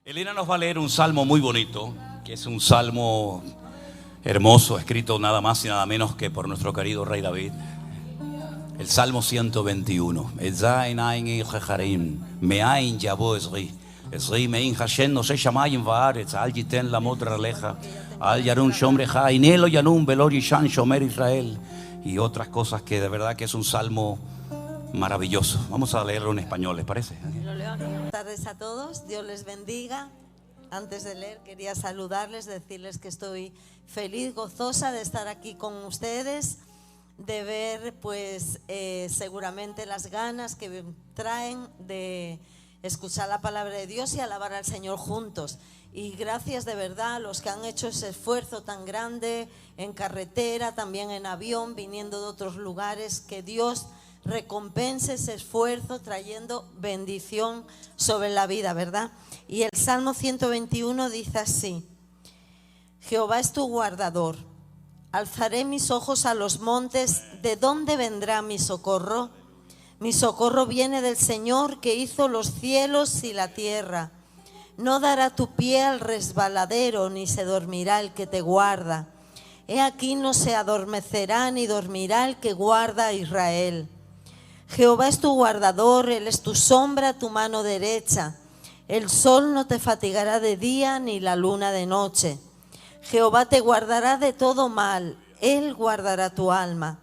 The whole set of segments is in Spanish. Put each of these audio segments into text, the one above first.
Elena nos va a leer un salmo muy bonito, que es un salmo hermoso, escrito nada más y nada menos que por nuestro querido rey David. El Salmo 121. Y otras cosas que de verdad que es un salmo maravilloso. Vamos a leerlo en español, ¿les parece? Buenas tardes a todos, Dios les bendiga. Antes de leer quería saludarles, decirles que estoy feliz, gozosa de estar aquí con ustedes, de ver pues seguramente las ganas que traen de escuchar la palabra de Dios y alabar al Señor juntos. Y gracias de verdad a los que han hecho ese esfuerzo tan grande en carretera, también en avión, viniendo de otros lugares. Que Dios recompense ese esfuerzo trayendo bendición sobre la vida, ¿verdad? Y el Salmo 121 dice así: Jehová es tu guardador. Alzaré mis ojos a los montes, ¿de dónde vendrá mi socorro? Mi socorro viene del Señor que hizo los cielos y la tierra. No dará tu pie al resbaladero, ni se dormirá el que te guarda. He aquí no se adormecerá ni dormirá el que guarda a Israel. Jehová es tu guardador, Él es tu sombra, tu mano derecha. El sol no te fatigará de día, ni la luna de noche. Jehová te guardará de todo mal, Él guardará tu alma.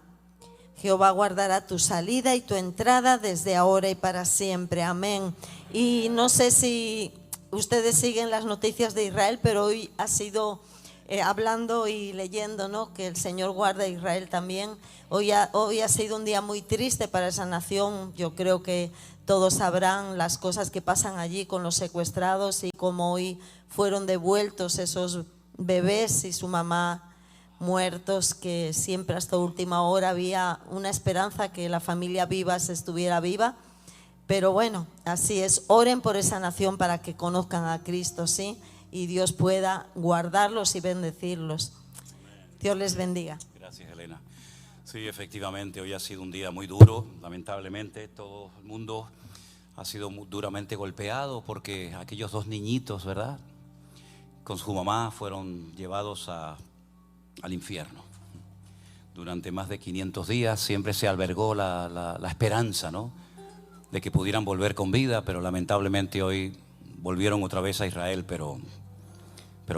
Jehová guardará tu salida y tu entrada desde ahora y para siempre. Amén. Y no sé si ustedes siguen las noticias de Israel, pero hoy ha sido hablando y leyendo, ¿no?, que el Señor guarda a Israel también. Hoy ha sido un día muy triste para esa nación. Yo creo que todos sabrán las cosas que pasan allí con los secuestrados y cómo hoy fueron devueltos esos bebés y su mamá muertos, que siempre hasta última hora había una esperanza que la familia viva se estuviera viva. Pero bueno, así es. Oren por esa nación para que conozcan a Cristo, ¿sí? Y Dios pueda guardarlos y bendecirlos. Dios les bendiga. Gracias, Elena. Sí, efectivamente, hoy ha sido un día muy duro. Lamentablemente, todo el mundo ha sido muy duramente golpeado porque aquellos dos niñitos, ¿verdad?, con su mamá fueron llevados al infierno. Durante más de 500 días siempre se albergó la esperanza, ¿no?, de que pudieran volver con vida, pero lamentablemente hoy volvieron otra vez a Israel, pero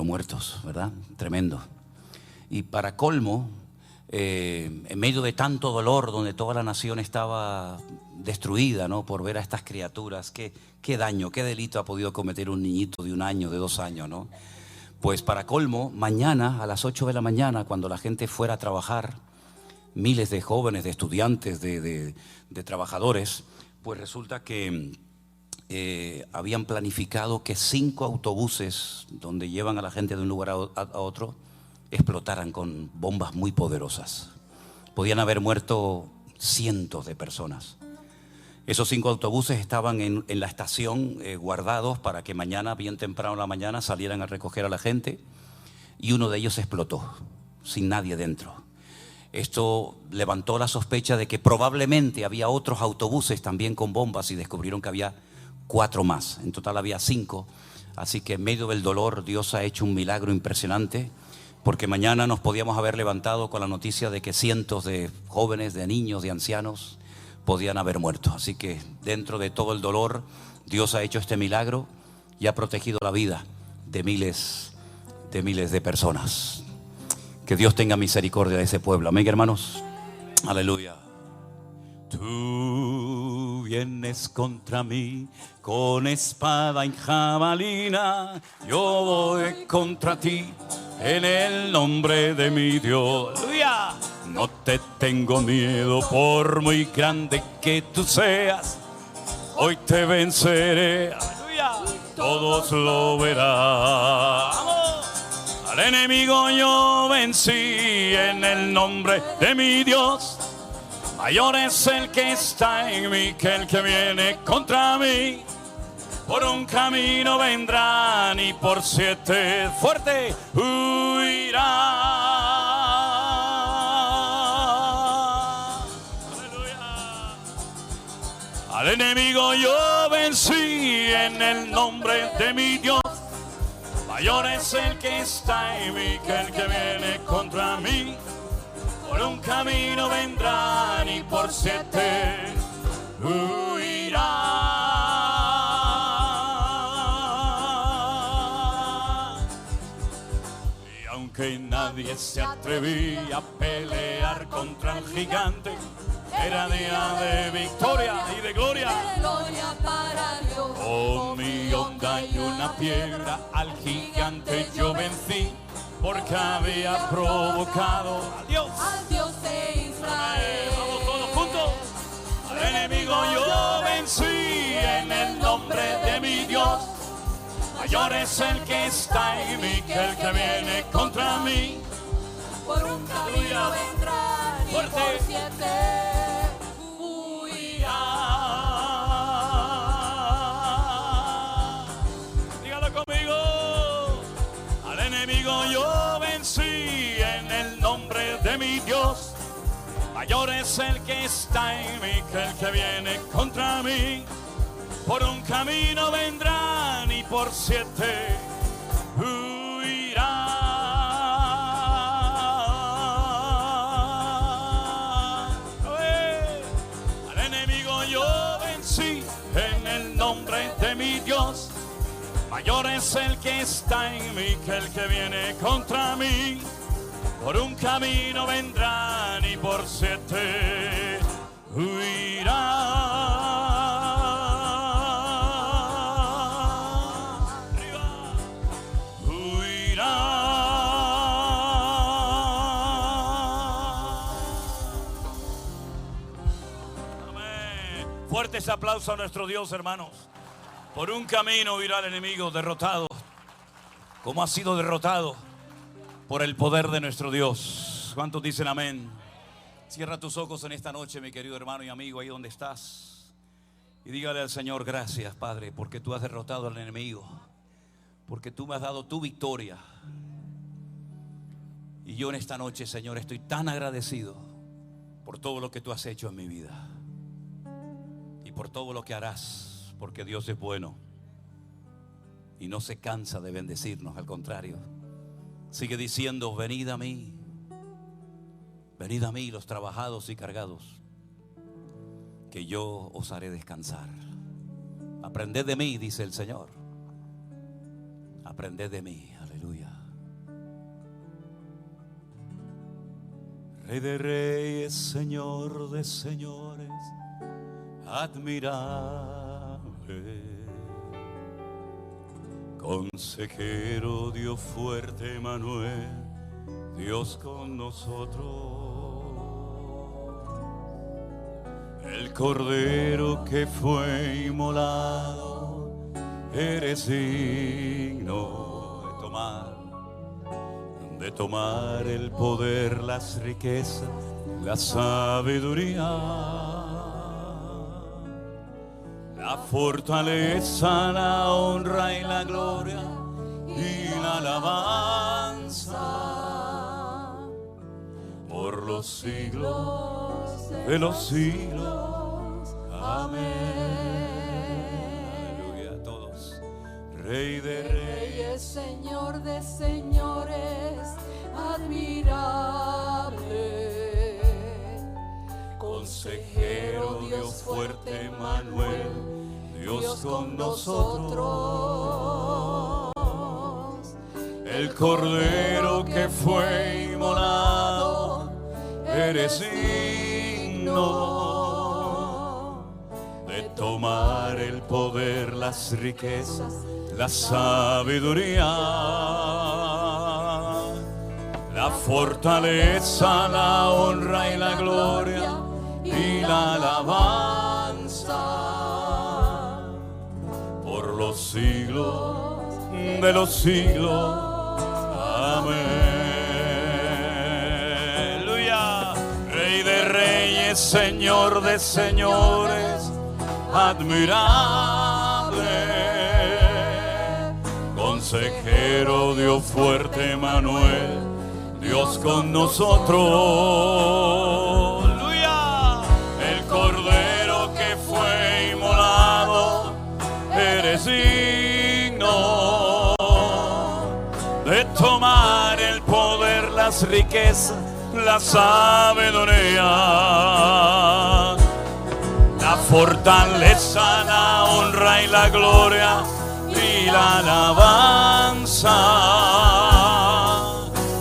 muertos, ¿verdad? Tremendo. Y para colmo, en medio de tanto dolor, donde toda la nación estaba destruida, ¿no?, por ver a estas criaturas, qué daño, qué delito ha podido cometer un niñito de 1 año, de 2 años, ¿no? Pues para colmo, mañana a las 8 de la mañana, cuando la gente fuera a trabajar, miles de jóvenes, de estudiantes, de trabajadores, pues resulta que habían planificado que 5 autobuses donde llevan a la gente de un lugar a otro explotaran con bombas muy poderosas. Podían haber muerto cientos de personas. Esos 5 autobuses estaban en la estación guardados para que mañana, bien temprano en la mañana, salieran a recoger a la gente, y uno de ellos explotó sin nadie dentro. Esto levantó la sospecha de que probablemente había otros autobuses también con bombas, y descubrieron que había 4 más. En total había 5. Así que en medio del dolor Dios ha hecho un milagro impresionante, porque mañana nos podíamos haber levantado con la noticia de que cientos de jóvenes, de niños, de ancianos podían haber muerto. Así que dentro de todo el dolor, Dios ha hecho este milagro y ha protegido la vida de miles de personas. Que Dios tenga misericordia de ese pueblo. Amén, hermanos. Aleluya. Tú vienes contra mí con espada y jabalina. Yo voy contra ti en el nombre de mi Dios. ¡Aleluya! No te tengo miedo por muy grande que tú seas. Hoy te venceré. ¡Aleluya! Todos lo verán. ¡Vamos! Al enemigo yo vencí en el nombre de mi Dios. Mayor es el que está en mí que el que viene contra mí. Por un camino vendrán y por 7 fuerte huirán. Aleluya. Al enemigo yo vencí en el nombre de mi Dios. Mayor es el que está en mí que el que viene contra mí. Por un camino vendrán y por 7 huirán. Y aunque nadie se atrevía a pelear contra el gigante, era día de victoria y de gloria. Para Dios. Con mi onda y una piedra al gigante yo vencí, porque había provocado al Dios de Israel. Vamos todos juntos. Al enemigo yo vencí en el nombre de mi Dios. Mayor es el que está en mí que el que viene contra mí. Por un camino vendrán y Fuerte. por 7 huirán. Dígalo conmigo. Al enemigo yo vencí en el nombre de mi Dios. Mayor es el que está en mí que el que viene contra mí. Por un camino vendrán y por 7 huirán. Al enemigo yo vencí en el nombre de mi Dios. Mayor es el que está en mí que el que viene contra mí. Por un camino vendrán y por 7 huirán. Arriba. Huirán. Amén. Fuerte ese aplauso a nuestro Dios, hermanos. Por un camino irá el enemigo derrotado. ¿Cómo ha sido derrotado? Por el poder de nuestro Dios. ¿Cuántos dicen amén? Cierra tus ojos en esta noche, mi querido hermano y amigo, ahí donde estás. Y dígale al Señor, gracias, Padre, porque tú has derrotado al enemigo. Porque tú me has dado tu victoria. Y yo en esta noche, Señor, estoy tan agradecido por todo lo que tú has hecho en mi vida. Y por todo lo que harás, porque Dios es bueno. Y no se cansa de bendecirnos, al contrario. Sigue diciendo, venid a mí los trabajados y cargados, que yo os haré descansar. Aprended de mí, dice el Señor. Aprended de mí, aleluya. Rey de reyes, Señor de señores, admirable. Consejero, Dios fuerte, Emanuel, Dios con nosotros. El Cordero que fue inmolado, eres digno de tomar el poder, las riquezas, la sabiduría. La fortaleza, la honra y la gloria y la alabanza por los siglos de los siglos. Amén. Aleluya a todos. Rey de reyes, Señor de señores, admirable. Consejero, Dios fuerte, Emanuel, Dios con nosotros. El Cordero que fue inmolado, eres digno de tomar el poder, las riquezas, la sabiduría, la fortaleza, la honra y la gloria y la alabanza por los siglos de los siglos. Amén. Aleluya. Rey de reyes, Señor de señores, admirable. Consejero, Dios fuerte, Emanuel, Dios con nosotros. Aleluya. El Cordero que fue inmolado, eres digno las riquezas, la sabiduría, la fortaleza, la honra y la gloria y la alabanza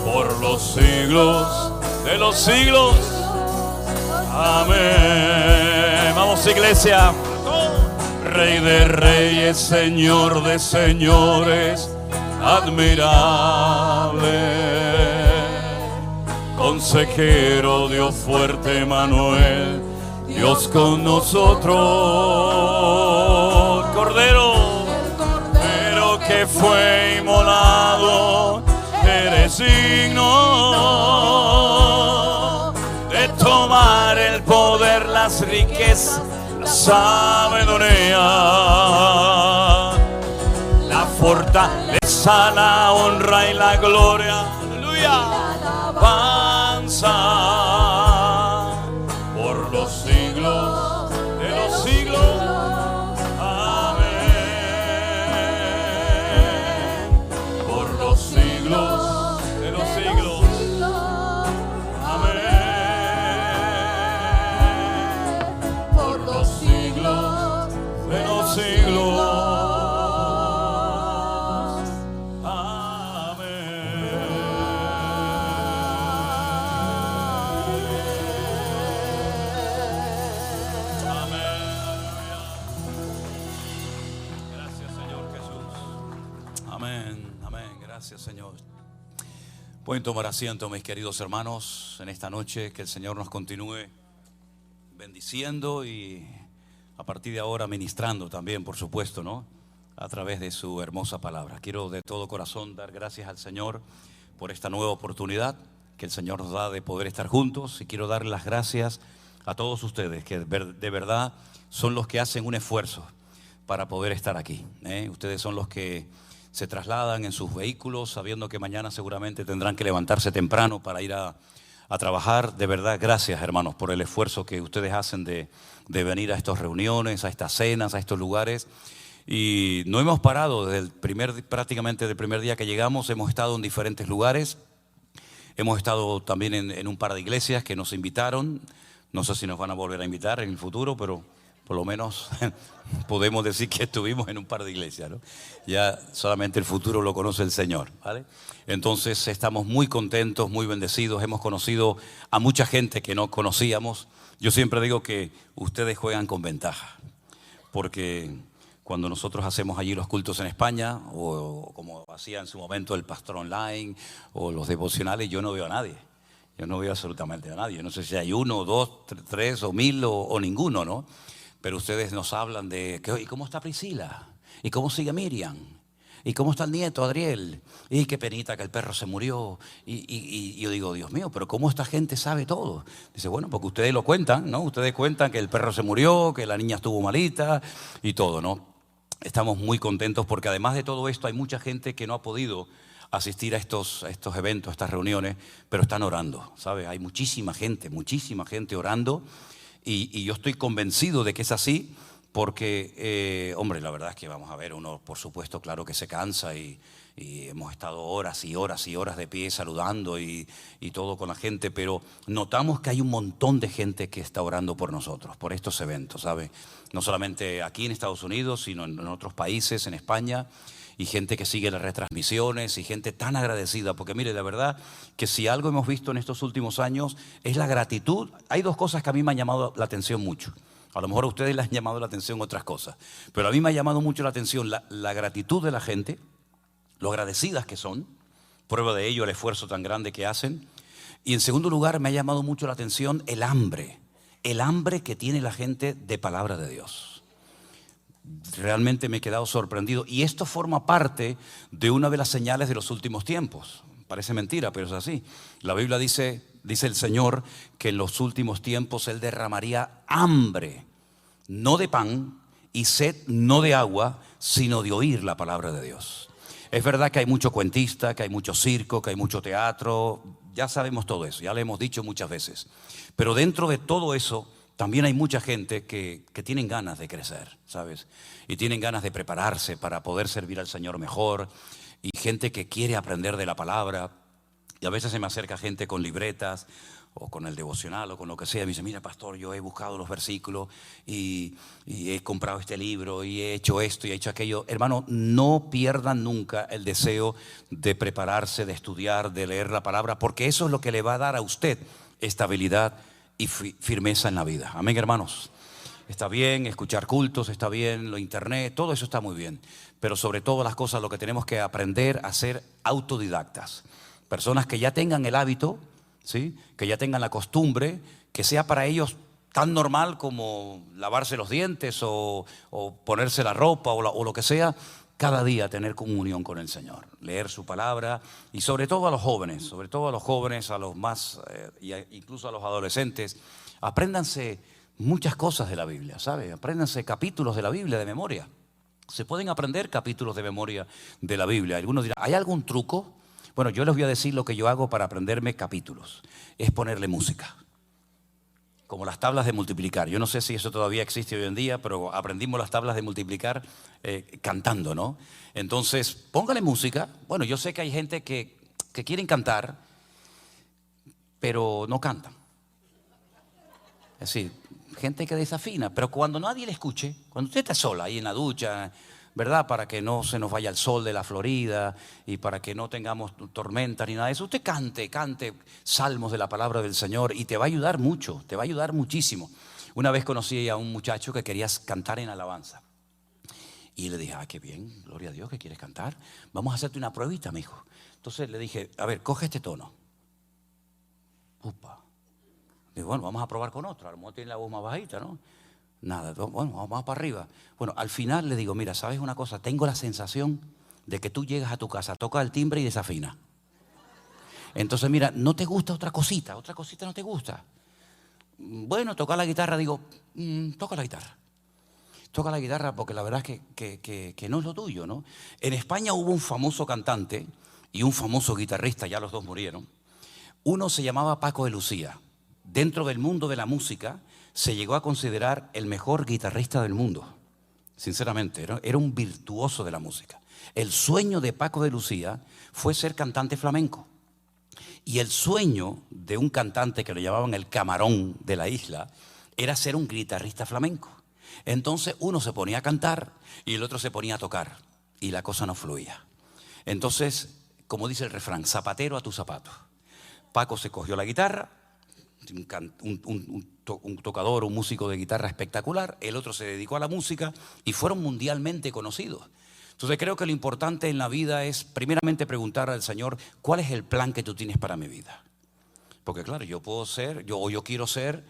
por los siglos de los siglos. Amén. Vamos, iglesia. Rey de reyes, Señor de señores, admirable, consejero, Dios fuerte, Manuel, Dios con nosotros. Cordero, pero que fue inmolado, eres digno de tomar el poder, las riquezas, la sabiduría, la fortaleza, la honra y la gloria. Aleluya. Alabanza por los siglos de los siglos. Amén. Por los siglos de los siglos. De los siglos. Amén. Amén. Gracias, Señor Jesús. Amén. Amén. Gracias, Señor. Pueden tomar asiento, mis queridos hermanos, en esta noche. Que el Señor nos continúe bendiciendo y a partir de ahora ministrando también, por supuesto, ¿no? A través de su hermosa palabra. Quiero de todo corazón dar gracias al Señor por esta nueva oportunidad que el Señor nos da de poder estar juntos, y quiero darle las gracias a todos ustedes que de verdad son los que hacen un esfuerzo para poder estar aquí, ¿eh? Ustedes son los que se trasladan en sus vehículos sabiendo que mañana seguramente tendrán que levantarse temprano para ir a trabajar. De verdad, gracias, hermanos, por el esfuerzo que ustedes hacen de venir a estas reuniones, a estas cenas, a estos lugares. Y no hemos parado desde prácticamente del primer día que llegamos. Hemos estado en diferentes lugares. Hemos estado también en un par de iglesias que nos invitaron. No sé si nos van a volver a invitar en el futuro, pero por lo menos podemos decir que estuvimos en un par de iglesias, ¿no? Ya solamente el futuro lo conoce el Señor, ¿vale? Entonces estamos muy contentos, muy bendecidos. Hemos conocido a mucha gente que no conocíamos. Yo siempre digo que ustedes juegan con ventaja, porque cuando nosotros hacemos allí los cultos en España, o como hacía en su momento el pastor online o los devocionales, yo no veo a nadie. Yo no veo absolutamente a nadie. No sé si hay uno, dos, tres o mil o ninguno, ¿no? Pero ustedes nos hablan de, ¿y cómo está Priscila? ¿Y cómo sigue Miriam? ¿Y cómo está el nieto Adriel? Y qué penita que el perro se murió. Y yo digo, Dios mío, pero ¿cómo esta gente sabe todo? Dice, bueno, porque ustedes lo cuentan, ¿no? Ustedes cuentan que el perro se murió, que la niña estuvo malita y todo, ¿no? Estamos muy contentos porque además de todo esto hay mucha gente que no ha podido asistir a estos eventos, a estas reuniones, pero están orando, ¿sabes? Hay muchísima gente orando, y yo estoy convencido de que es así. Porque, hombre, la verdad es que vamos a ver, uno por supuesto, claro que se cansa y hemos estado horas y horas y horas de pie saludando y todo con la gente, pero notamos que hay un montón de gente que está orando por nosotros, por estos eventos, ¿sabe? No solamente aquí en Estados Unidos, sino en otros países, en España, y gente que sigue las retransmisiones y gente tan agradecida, porque mire, la verdad que si algo hemos visto en estos últimos años es la gratitud. Hay dos cosas que a mí me han llamado la atención mucho. A lo mejor a ustedes les han llamado la atención otras cosas, pero a mí me ha llamado mucho la atención la gratitud de la gente, lo agradecidas que son, prueba de ello el esfuerzo tan grande que hacen. Y en segundo lugar me ha llamado mucho la atención el hambre que tiene la gente de palabra de Dios. Realmente me he quedado sorprendido, y esto forma parte de una de las señales de los últimos tiempos. Parece mentira, pero es así. La Biblia dice el Señor que en los últimos tiempos Él derramaría hambre, no de pan, y sed no de agua, sino de oír la palabra de Dios. Es verdad que hay mucho cuentista, que hay mucho circo, que hay mucho teatro. Ya sabemos todo eso, ya lo hemos dicho muchas veces. Pero dentro de todo eso también hay mucha gente que tienen ganas de crecer, ¿sabes? Y tienen ganas de prepararse para poder servir al Señor mejor. Y gente que quiere aprender de la palabra. Y a veces se me acerca gente con libretas o con el devocional o con lo que sea. Me dice, mira pastor, yo he buscado los versículos y he comprado este libro y he hecho esto y he hecho aquello. Hermano, no pierdan nunca el deseo de prepararse, de estudiar, de leer la palabra, porque eso es lo que le va a dar a usted estabilidad y firmeza en la vida. Amén, hermanos. Está bien escuchar cultos, está bien lo internet, todo eso está muy bien. Pero sobre todas las cosas lo que tenemos que aprender a ser autodidactas. Personas que ya tengan el hábito, ¿sí? Que ya tengan la costumbre, que sea para ellos tan normal como lavarse los dientes o ponerse la ropa o lo que sea, cada día tener comunión con el Señor, leer su palabra y sobre todo a los jóvenes, a los más, incluso a los adolescentes, apréndanse muchas cosas de la Biblia, ¿sabe? Apréndanse capítulos de la Biblia de memoria. Se pueden aprender capítulos de memoria de la Biblia. Algunos dirán, ¿hay algún truco? Bueno, yo les voy a decir lo que yo hago para aprenderme capítulos. Es ponerle música. Como las tablas de multiplicar. Yo no sé si eso todavía existe hoy en día, pero aprendimos las tablas de multiplicar cantando, ¿no? Entonces, póngale música. Bueno, yo sé que hay gente que quieren cantar, pero no cantan. Es decir, gente que desafina, pero cuando nadie le escuche, cuando usted está sola ahí en la ducha, ¿verdad? Para que no se nos vaya el sol de la Florida y para que no tengamos tormentas ni nada de eso. Usted cante salmos de la palabra del Señor y te va a ayudar mucho, te va a ayudar muchísimo. Una vez conocí a un muchacho que quería cantar en alabanza. Y le dije, qué bien, gloria a Dios que quieres cantar. Vamos a hacerte una pruebita, mijo. Entonces le dije, a ver, coge este tono. Upa. Digo, bueno, vamos a probar con otro. A lo mejor tiene la voz más bajita, ¿no? Nada, bueno, vamos para arriba. Bueno, al final le digo, mira, ¿sabes una cosa? Tengo la sensación de que tú llegas a tu casa, tocas el timbre y desafinas. Entonces, mira, ¿no te gusta otra cosita? ¿Otra cosita no te gusta? Bueno, tocar la guitarra, digo, toca la guitarra. Toca la guitarra porque la verdad es que no es lo tuyo, ¿no? En España hubo un famoso cantante y un famoso guitarrista, ya los dos murieron. Uno se llamaba Paco de Lucía. Dentro del mundo de la música se llegó a considerar el mejor guitarrista del mundo. Sinceramente, era un virtuoso de la música. El sueño de Paco de Lucía fue ser cantante flamenco. Y el sueño de un cantante que lo llamaban el camarón de la isla era ser un guitarrista flamenco. Entonces uno se ponía a cantar y el otro se ponía a tocar y la cosa no fluía. Entonces, como dice el refrán, zapatero a tu zapato. Paco se cogió la guitarra, un tocador, un músico de guitarra espectacular, el otro se dedicó a la música y fueron mundialmente conocidos. Entonces creo que lo importante en la vida es primeramente preguntar al Señor, ¿cuál es el plan que tú tienes para mi vida? Porque claro, yo quiero ser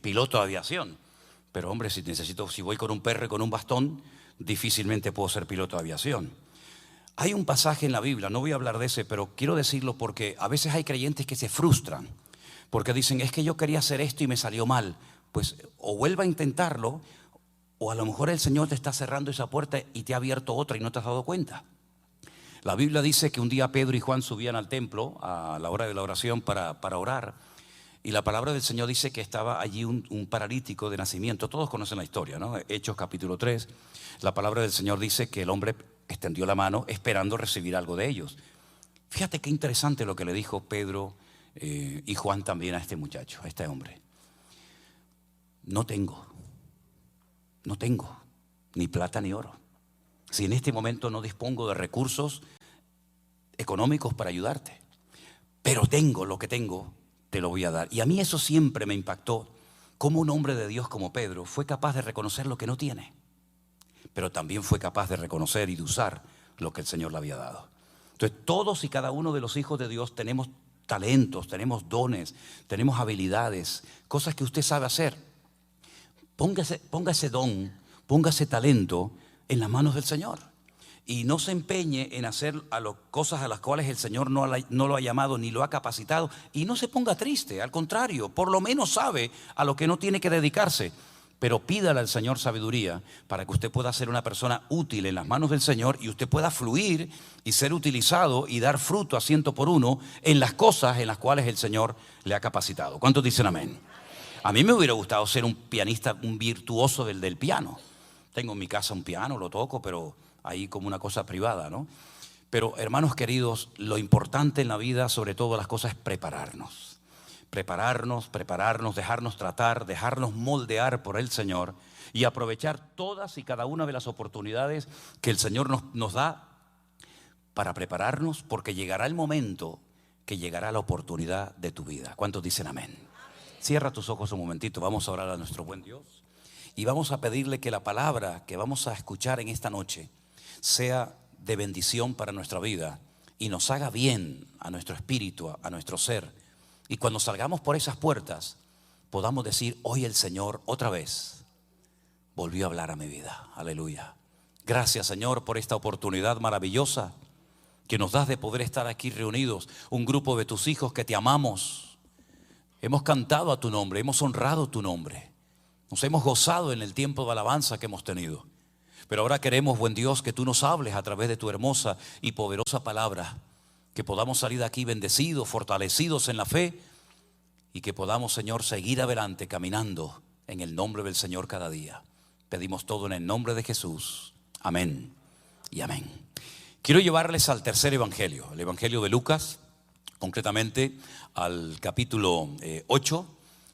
piloto de aviación, pero hombre, si voy con un perro y con un bastón, difícilmente puedo ser piloto de aviación. Hay un pasaje en la Biblia, no voy a hablar de ese, pero quiero decirlo porque a veces hay creyentes que se frustran, porque dicen, es que yo quería hacer esto y me salió mal. Pues o vuelva a intentarlo, o a lo mejor el Señor te está cerrando esa puerta y te ha abierto otra y no te has dado cuenta. La Biblia dice que un día Pedro y Juan subían al templo a la hora de la oración para orar. Y la palabra del Señor dice que estaba allí un paralítico de nacimiento. Todos conocen la historia, ¿no? Hechos capítulo 3. La palabra del Señor dice que el hombre extendió la mano esperando recibir algo de ellos. Fíjate qué interesante lo que le dijo Pedro y Juan también a este muchacho, a este hombre. No tengo ni plata ni oro. Si en este momento no dispongo de recursos económicos para ayudarte, pero tengo lo que tengo, te lo voy a dar. Y a mí eso siempre me impactó, cómo un hombre de Dios como Pedro fue capaz de reconocer lo que no tiene, pero también fue capaz de reconocer y de usar lo que el Señor le había dado. Entonces todos y cada uno de los hijos de Dios tenemos talentos, tenemos dones, tenemos habilidades, cosas que usted sabe hacer. Ponga ese don, ponga ese talento en las manos del Señor y no se empeñe en hacer cosas a las cuales el Señor no lo ha llamado ni lo ha capacitado, y no se ponga triste, al contrario, por lo menos sabe a lo que no tiene que dedicarse, pero pídale al Señor sabiduría para que usted pueda ser una persona útil en las manos del Señor y usted pueda fluir y ser utilizado y dar fruto a 100 por 1 en las cosas en las cuales el Señor le ha capacitado. ¿Cuántos dicen amén? A mí me hubiera gustado ser un pianista, un virtuoso del piano. Tengo en mi casa un piano, lo toco, pero ahí como una cosa privada, ¿no? Pero hermanos queridos, lo importante en la vida, sobre todo las cosas, es prepararnos. Prepararnos, dejarnos tratar, dejarnos moldear por el Señor y aprovechar todas y cada una de las oportunidades que el Señor nos da para prepararnos, porque llegará el momento que llegará la oportunidad de tu vida. ¿Cuántos dicen amén? Cierra tus ojos un momentito, vamos a orar a nuestro buen Dios y vamos a pedirle que la palabra que vamos a escuchar en esta noche sea de bendición para nuestra vida y nos haga bien a nuestro espíritu, a nuestro ser. Y cuando salgamos por esas puertas, podamos decir: hoy el Señor otra vez volvió a hablar a mi vida. Aleluya. Gracias, Señor, por esta oportunidad maravillosa que nos das de poder estar aquí reunidos, un grupo de tus hijos que te amamos. Hemos cantado a tu nombre, hemos honrado tu nombre, nos hemos gozado en el tiempo de alabanza que hemos tenido. Pero ahora queremos, buen Dios, que tú nos hables a través de tu hermosa y poderosa palabra, que podamos salir de aquí bendecidos, fortalecidos en la fe y que podamos, Señor, seguir adelante caminando en el nombre del Señor cada día. Pedimos todo en el nombre de Jesús. Amén y amén. Quiero llevarles al tercer evangelio, el evangelio de Lucas, concretamente al capítulo 8,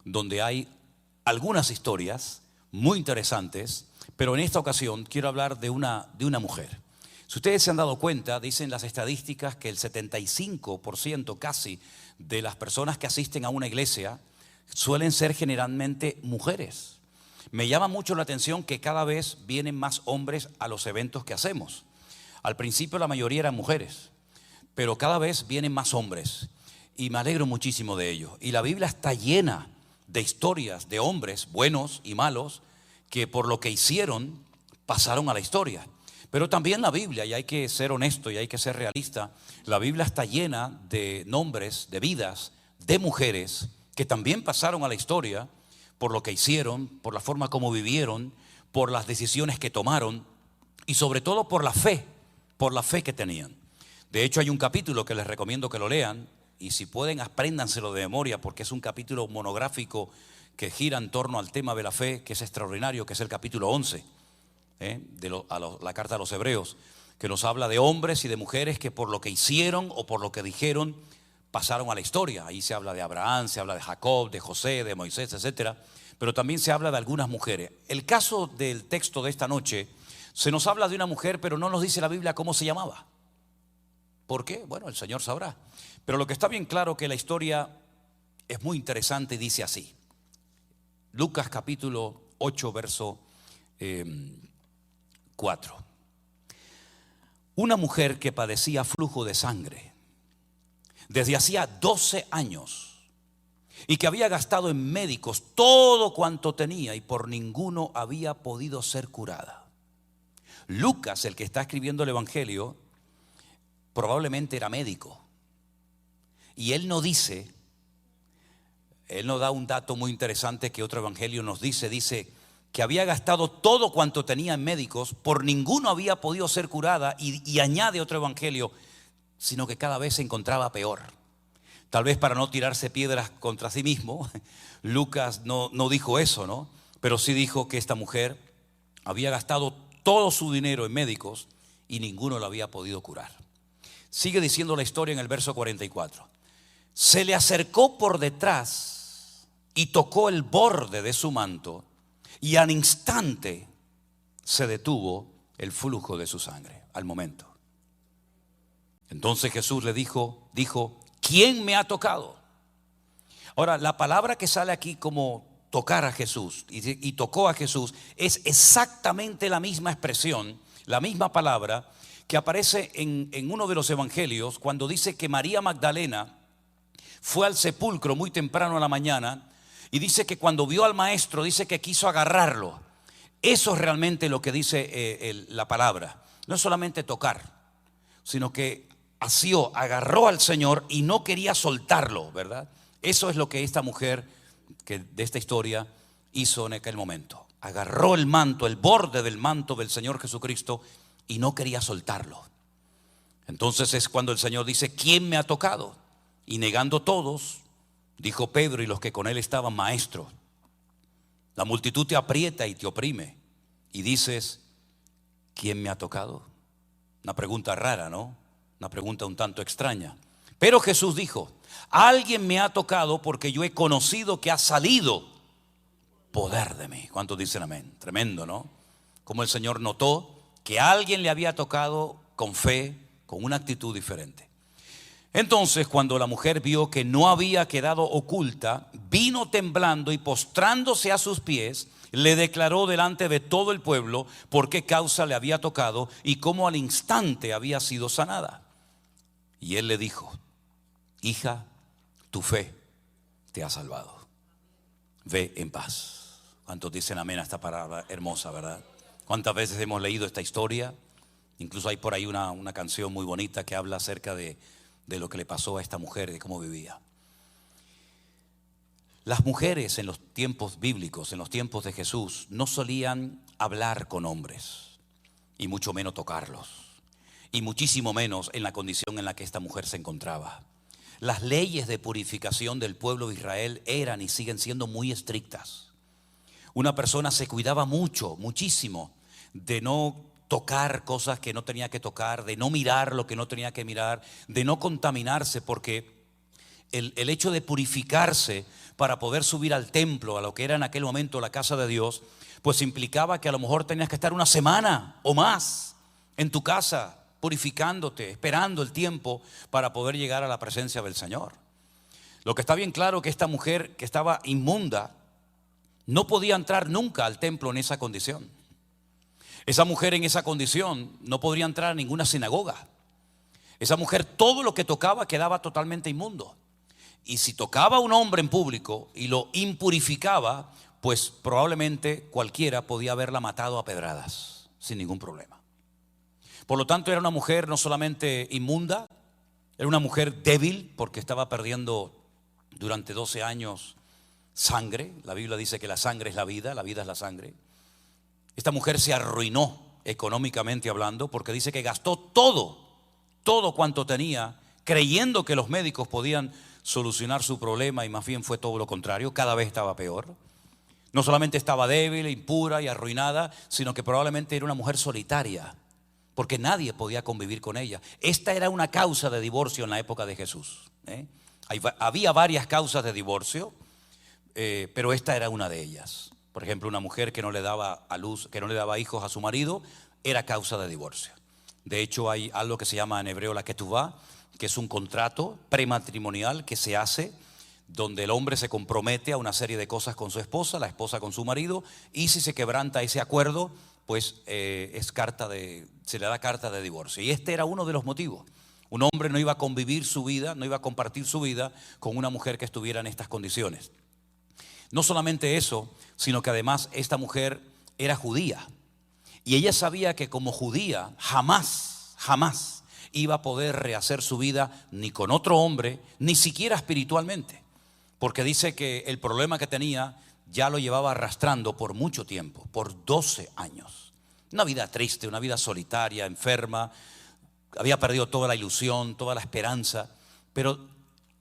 donde hay algunas historias muy interesantes, pero en esta ocasión quiero hablar de una mujer. Si ustedes se han dado cuenta, dicen las estadísticas que el 75% casi de las personas que asisten a una iglesia suelen ser generalmente mujeres. Me llama mucho la atención que cada vez vienen más hombres a los eventos que hacemos. Al principio la mayoría eran mujeres, pero cada vez vienen más hombres y me alegro muchísimo de ello. Y la Biblia está llena de historias de hombres buenos y malos que por lo que hicieron pasaron a la historia. Pero también la Biblia, y hay que ser honesto y hay que ser realista, la Biblia está llena de nombres, de vidas, de mujeres que también pasaron a la historia por lo que hicieron, por la forma como vivieron, por las decisiones que tomaron y sobre todo por la fe que tenían. De hecho, hay un capítulo que les recomiendo que lo lean y si pueden apréndanselo de memoria porque es un capítulo monográfico que gira en torno al tema de la fe, que es extraordinario, que es el capítulo 11 la carta a los Hebreos, que nos habla de hombres y de mujeres que por lo que hicieron o por lo que dijeron pasaron a la historia. Ahí se habla de Abraham, se habla de Jacob, de José, de Moisés, etcétera, pero también se habla de algunas mujeres. El caso del texto de esta noche, se nos habla de una mujer, pero no nos dice la Biblia cómo se llamaba. ¿Por qué? Bueno, el Señor sabrá. Pero lo que está bien claro que la historia es muy interesante y dice así. Lucas capítulo 8, verso 4. Una mujer que padecía flujo de sangre desde hacía 12 años y que había gastado en médicos todo cuanto tenía y por ninguno había podido ser curada. Lucas, el que está escribiendo el evangelio, probablemente era médico y él no da un dato muy interesante que otro evangelio nos dice que había gastado todo cuanto tenía en médicos, por ninguno había podido ser curada y añade otro evangelio, sino que cada vez se encontraba peor. Tal vez para no tirarse piedras contra sí mismo, Lucas no dijo eso, ¿no? Pero sí dijo que esta mujer había gastado todo su dinero en médicos y ninguno la había podido curar. Sigue diciendo la historia en el verso 44. Se le acercó por detrás y tocó el borde de su manto y al instante se detuvo el flujo de su sangre, al momento. Entonces Jesús le dijo, ¿quién me ha tocado? Ahora, la palabra que sale aquí como tocar a Jesús y tocó a Jesús es exactamente la misma expresión, la misma palabra que aparece en uno de los evangelios cuando dice que María Magdalena fue al sepulcro muy temprano a la mañana y dice que cuando vio al maestro, dice que quiso agarrarlo. Eso es realmente lo que dice la palabra. No es solamente tocar, sino que agarró al Señor y no quería soltarlo, ¿verdad? Eso es lo que esta mujer de esta historia hizo en aquel momento. Agarró el manto, el borde del manto del Señor Jesucristo y no quería soltarlo. Entonces es cuando el Señor dice, ¿quién me ha tocado? Y negando todos, dijo Pedro y los que con él estaban, maestro, la multitud te aprieta y te oprime y dices, ¿quién me ha tocado? Una pregunta rara, ¿no? Una pregunta un tanto extraña. Pero Jesús dijo: alguien me ha tocado porque yo he conocido que ha salido poder de mí. ¿Cuántos dicen amén? Tremendo, ¿no? Como el Señor notó que alguien le había tocado con fe, con una actitud diferente. Entonces, cuando la mujer vio que no había quedado oculta, vino temblando y postrándose a sus pies, le declaró delante de todo el pueblo por qué causa le había tocado y cómo al instante había sido sanada. Y él le dijo: hija, tu fe te ha salvado. Ve en paz. ¿Cuántos dicen amén a esta palabra hermosa, verdad? ¿Cuántas veces hemos leído esta historia? Incluso hay por ahí una canción muy bonita que habla acerca de lo que le pasó a esta mujer, de cómo vivía. Las mujeres en los tiempos bíblicos, en los tiempos de Jesús, no solían hablar con hombres, y mucho menos tocarlos, y muchísimo menos en la condición en la que esta mujer se encontraba. Las leyes de purificación del pueblo de Israel eran y siguen siendo muy estrictas. Una persona se cuidaba muchísimo de no tocar cosas que no tenía que tocar, de no mirar lo que no tenía que mirar, de no contaminarse, porque el hecho de purificarse para poder subir al templo, a lo que era en aquel momento la casa de Dios, pues implicaba que a lo mejor tenías que estar una semana o más en tu casa purificándote, esperando el tiempo para poder llegar a la presencia del Señor. Lo que está bien claro que esta mujer que estaba inmunda no podía entrar nunca al templo en esa condición. Esa mujer en esa condición no podría entrar a ninguna sinagoga. Esa mujer, todo lo que tocaba quedaba totalmente inmundo. Y si tocaba a un hombre en público y lo impurificaba, pues probablemente cualquiera podía haberla matado a pedradas sin ningún problema. Por lo tanto, era una mujer no solamente inmunda, era una mujer débil porque estaba perdiendo durante 12 años sangre. La Biblia dice que la sangre es la vida es la sangre. Esta mujer se arruinó económicamente hablando porque dice que gastó todo cuanto tenía, creyendo que los médicos podían solucionar su problema, y más bien fue todo lo contrario, cada vez estaba peor. No solamente estaba débil, impura y arruinada, sino que probablemente era una mujer solitaria, porque nadie podía convivir con ella. Esta era una causa de divorcio en la época de Jesús. Había varias causas de divorcio, pero esta era una de ellas. Por ejemplo, una mujer que no le daba a luz, que no le daba hijos a su marido, era causa de divorcio. De hecho, hay algo que se llama en hebreo la ketubá, que es un contrato prematrimonial que se hace donde el hombre se compromete a una serie de cosas con su esposa, la esposa con su marido, y si se quebranta ese acuerdo, pues se le da carta de divorcio. Y este era uno de los motivos. Un hombre no iba a convivir su vida, no iba a compartir su vida con una mujer que estuviera en estas condiciones. No solamente eso, sino que además esta mujer era judía. Y ella sabía que como judía jamás iba a poder rehacer su vida ni con otro hombre, ni siquiera espiritualmente. Porque dice que el problema que tenía ya lo llevaba arrastrando por mucho tiempo, por 12 años. Una vida triste, una vida solitaria, enferma. Había perdido toda la ilusión, toda la esperanza. Pero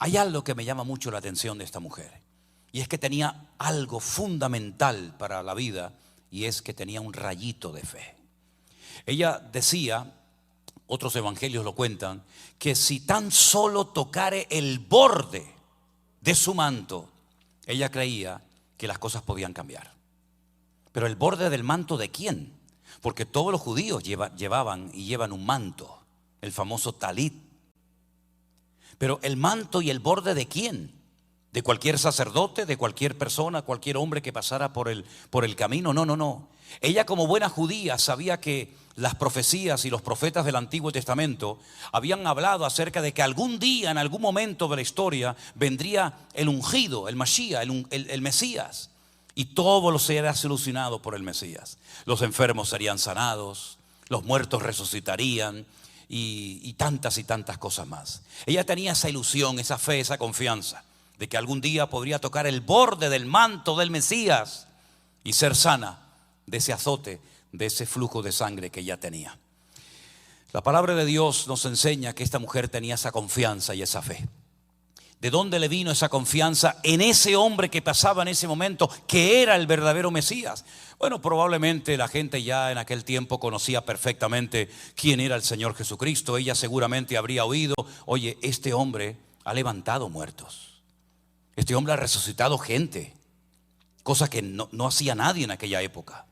hay algo que me llama mucho la atención de esta mujer. Y es que tenía algo fundamental para la vida, y es que tenía un rayito de fe. Ella decía, otros evangelios lo cuentan, que si tan solo tocare el borde de su manto, ella creía que las cosas podían cambiar. Pero el borde del manto ¿de quién? Porque todos los judíos llevaban y llevan un manto, el famoso talit. Pero el manto y el borde ¿de quién? ¿De cualquier sacerdote, de cualquier persona, cualquier hombre que pasara por el camino? No. Ella, como buena judía, sabía que las profecías y los profetas del Antiguo Testamento habían hablado acerca de que algún día, en algún momento de la historia, vendría el ungido, el Mashiach, el Mesías, y todo lo será solucionado por el Mesías. Los enfermos serían sanados, los muertos resucitarían, y tantas cosas más. Ella tenía esa ilusión, esa fe, esa confianza de que algún día podría tocar el borde del manto del Mesías y ser sana de ese azote, de ese flujo de sangre que ella tenía. La palabra de Dios nos enseña que esta mujer tenía esa confianza y esa fe. ¿De dónde le vino esa confianza en ese hombre que pasaba en ese momento, que era el verdadero Mesías? Bueno, probablemente la gente ya en aquel tiempo conocía perfectamente quién era el Señor Jesucristo. Ella seguramente habría oído: oye, este hombre ha levantado muertos. Este hombre ha resucitado gente, cosa que no hacía nadie en aquella época.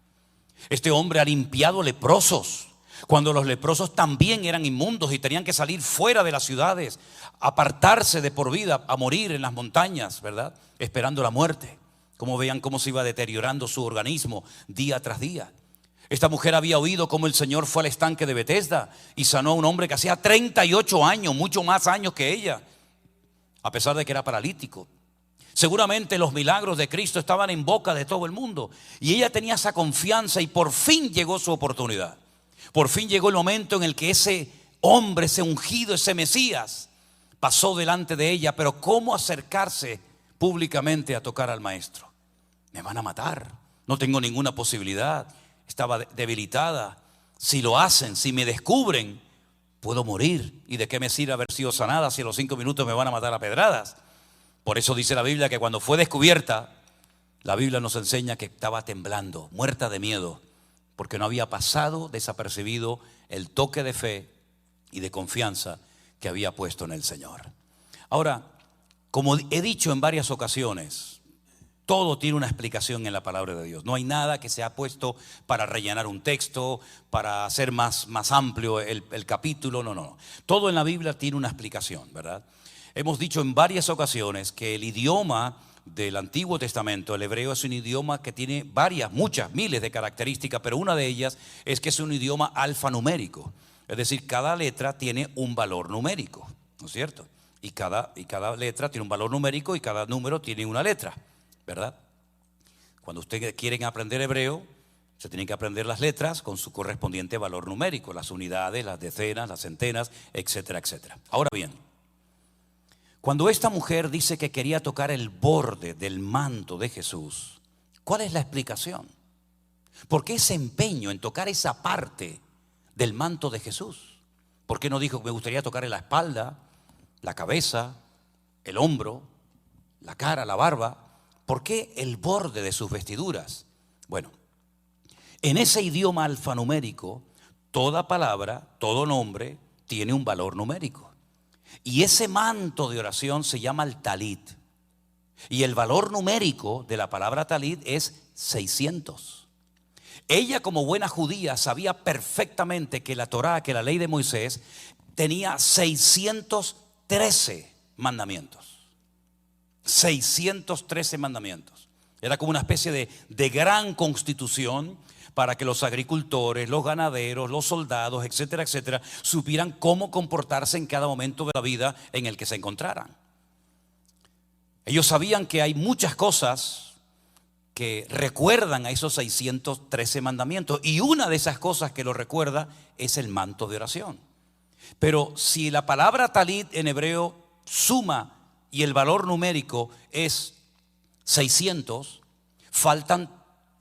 Este hombre ha limpiado leprosos, cuando los leprosos también eran inmundos y tenían que salir fuera de las ciudades, apartarse de por vida, a morir en las montañas, ¿verdad? Esperando la muerte. Como vean cómo se iba deteriorando su organismo día tras día. Esta mujer había oído cómo el Señor fue al estanque de Betesda y sanó a un hombre que hacía 38 años, mucho más años que ella, a pesar de que era paralítico. Seguramente los milagros de Cristo estaban en boca de todo el mundo y ella tenía esa confianza, y por fin llegó su oportunidad. Por fin llegó el momento en el que ese hombre, ese ungido, ese Mesías, pasó delante de ella. Pero ¿cómo acercarse públicamente a tocar al maestro? Me van a matar, no tengo ninguna posibilidad, estaba debilitada. Si lo hacen, si me descubren, puedo morir. ¿Y de qué me sirve haber sido sanada si a los 5 minutos me van a matar a pedradas? Por eso dice la Biblia que cuando fue descubierta, la Biblia nos enseña que estaba temblando, muerta de miedo, porque no había pasado desapercibido el toque de fe y de confianza que había puesto en el Señor. Ahora, como he dicho en varias ocasiones, todo tiene una explicación en la palabra de Dios. No hay nada que se ha puesto para rellenar un texto, para hacer más amplio el capítulo. No. Todo en la Biblia tiene una explicación, ¿verdad? Hemos dicho en varias ocasiones que el idioma del Antiguo Testamento, el hebreo, es un idioma que tiene muchas, miles de características, pero una de ellas es que es un idioma alfanumérico. Es decir, cada letra tiene un valor numérico, ¿no es cierto? Y cada letra tiene un valor numérico y cada número tiene una letra, ¿verdad? Cuando ustedes quieren aprender hebreo, se tienen que aprender las letras con su correspondiente valor numérico, las unidades, las decenas, las centenas, etcétera, etcétera. Ahora bien, cuando esta mujer dice que quería tocar el borde del manto de Jesús, ¿cuál es la explicación? ¿Por qué ese empeño en tocar esa parte del manto de Jesús? ¿Por qué no dijo que me gustaría tocar en la espalda, la cabeza, el hombro, la cara, la barba? ¿Por qué el borde de sus vestiduras? Bueno, en ese idioma alfanumérico, toda palabra, todo nombre tiene un valor numérico. Y ese manto de oración se llama el talit. Y el valor numérico de la palabra talit es 600. Ella, como buena judía, sabía perfectamente que la Torá, que la ley de Moisés, tenía 613 mandamientos. 613 mandamientos. Era como una especie de gran constitución para que los agricultores, los ganaderos, los soldados, etcétera, etcétera, supieran cómo comportarse en cada momento de la vida en el que se encontraran. Ellos sabían que hay muchas cosas que recuerdan a esos 613 mandamientos, y una de esas cosas que lo recuerda es el manto de oración. Pero si la palabra talit en hebreo suma y el valor numérico es 600, faltan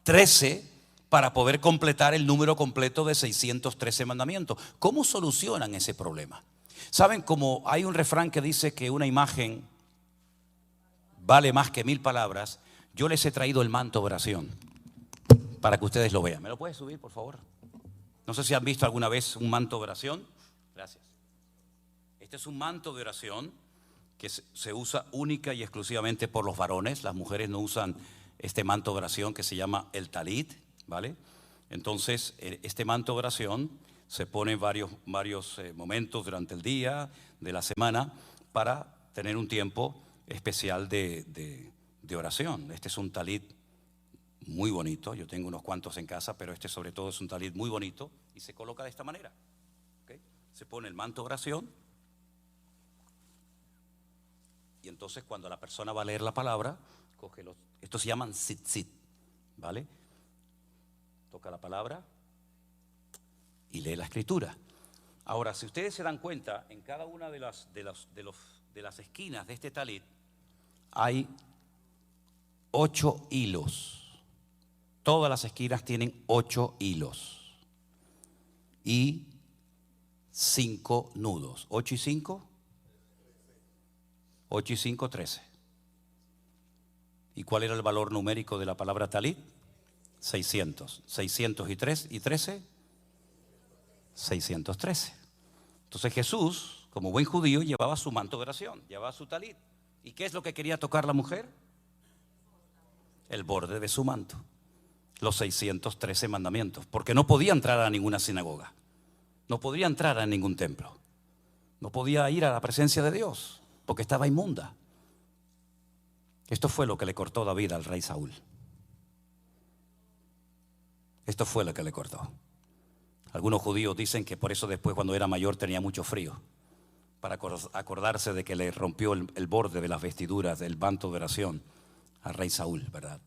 13 para poder completar el número completo de 613 mandamientos. ¿Cómo solucionan ese problema? ¿Saben? Como hay un refrán que dice que una imagen vale más que 1000 palabras, yo les he traído el manto de oración para que ustedes lo vean. ¿Me lo puedes subir, por favor? No sé si han visto alguna vez un manto de oración. Gracias. Este es un manto de oración que se usa única y exclusivamente por los varones. Las mujeres no usan este manto de oración que se llama el talit, ¿vale? Entonces, este manto de oración se pone en varios momentos durante el día, de la semana, para tener un tiempo especial de oración. Este es un talit muy bonito. Yo tengo unos cuantos en casa, pero este sobre todo es un talit muy bonito y se coloca de esta manera. ¿Okay? Se pone el manto de oración y entonces cuando la persona va a leer la palabra, coge estos se llaman tzitzit, ¿vale? Toca la palabra y lee la escritura. Ahora, si ustedes se dan cuenta, en cada una de las esquinas de este talit hay 8 hilos. Todas las esquinas tienen 8 hilos y 5 nudos. 8 y 5, 8 y 5, 13. ¿Y cuál era el valor numérico de la palabra talit? 600. 603 y 13, 613. Entonces Jesús, como buen judío, llevaba su manto de oración, llevaba su talit. ¿Y qué es lo que quería tocar la mujer? El borde de su manto. Los 613 mandamientos. Porque no podía entrar a ninguna sinagoga. No podía entrar a ningún templo. No podía ir a la presencia de Dios, porque estaba inmunda. Esto fue lo que le cortó David al rey Saúl. Esto fue lo que le cortó. Algunos judíos dicen que por eso después, cuando era mayor, tenía mucho frío, para acordarse de que le rompió el borde de las vestiduras del manto de oración al rey Saúl, ¿verdad?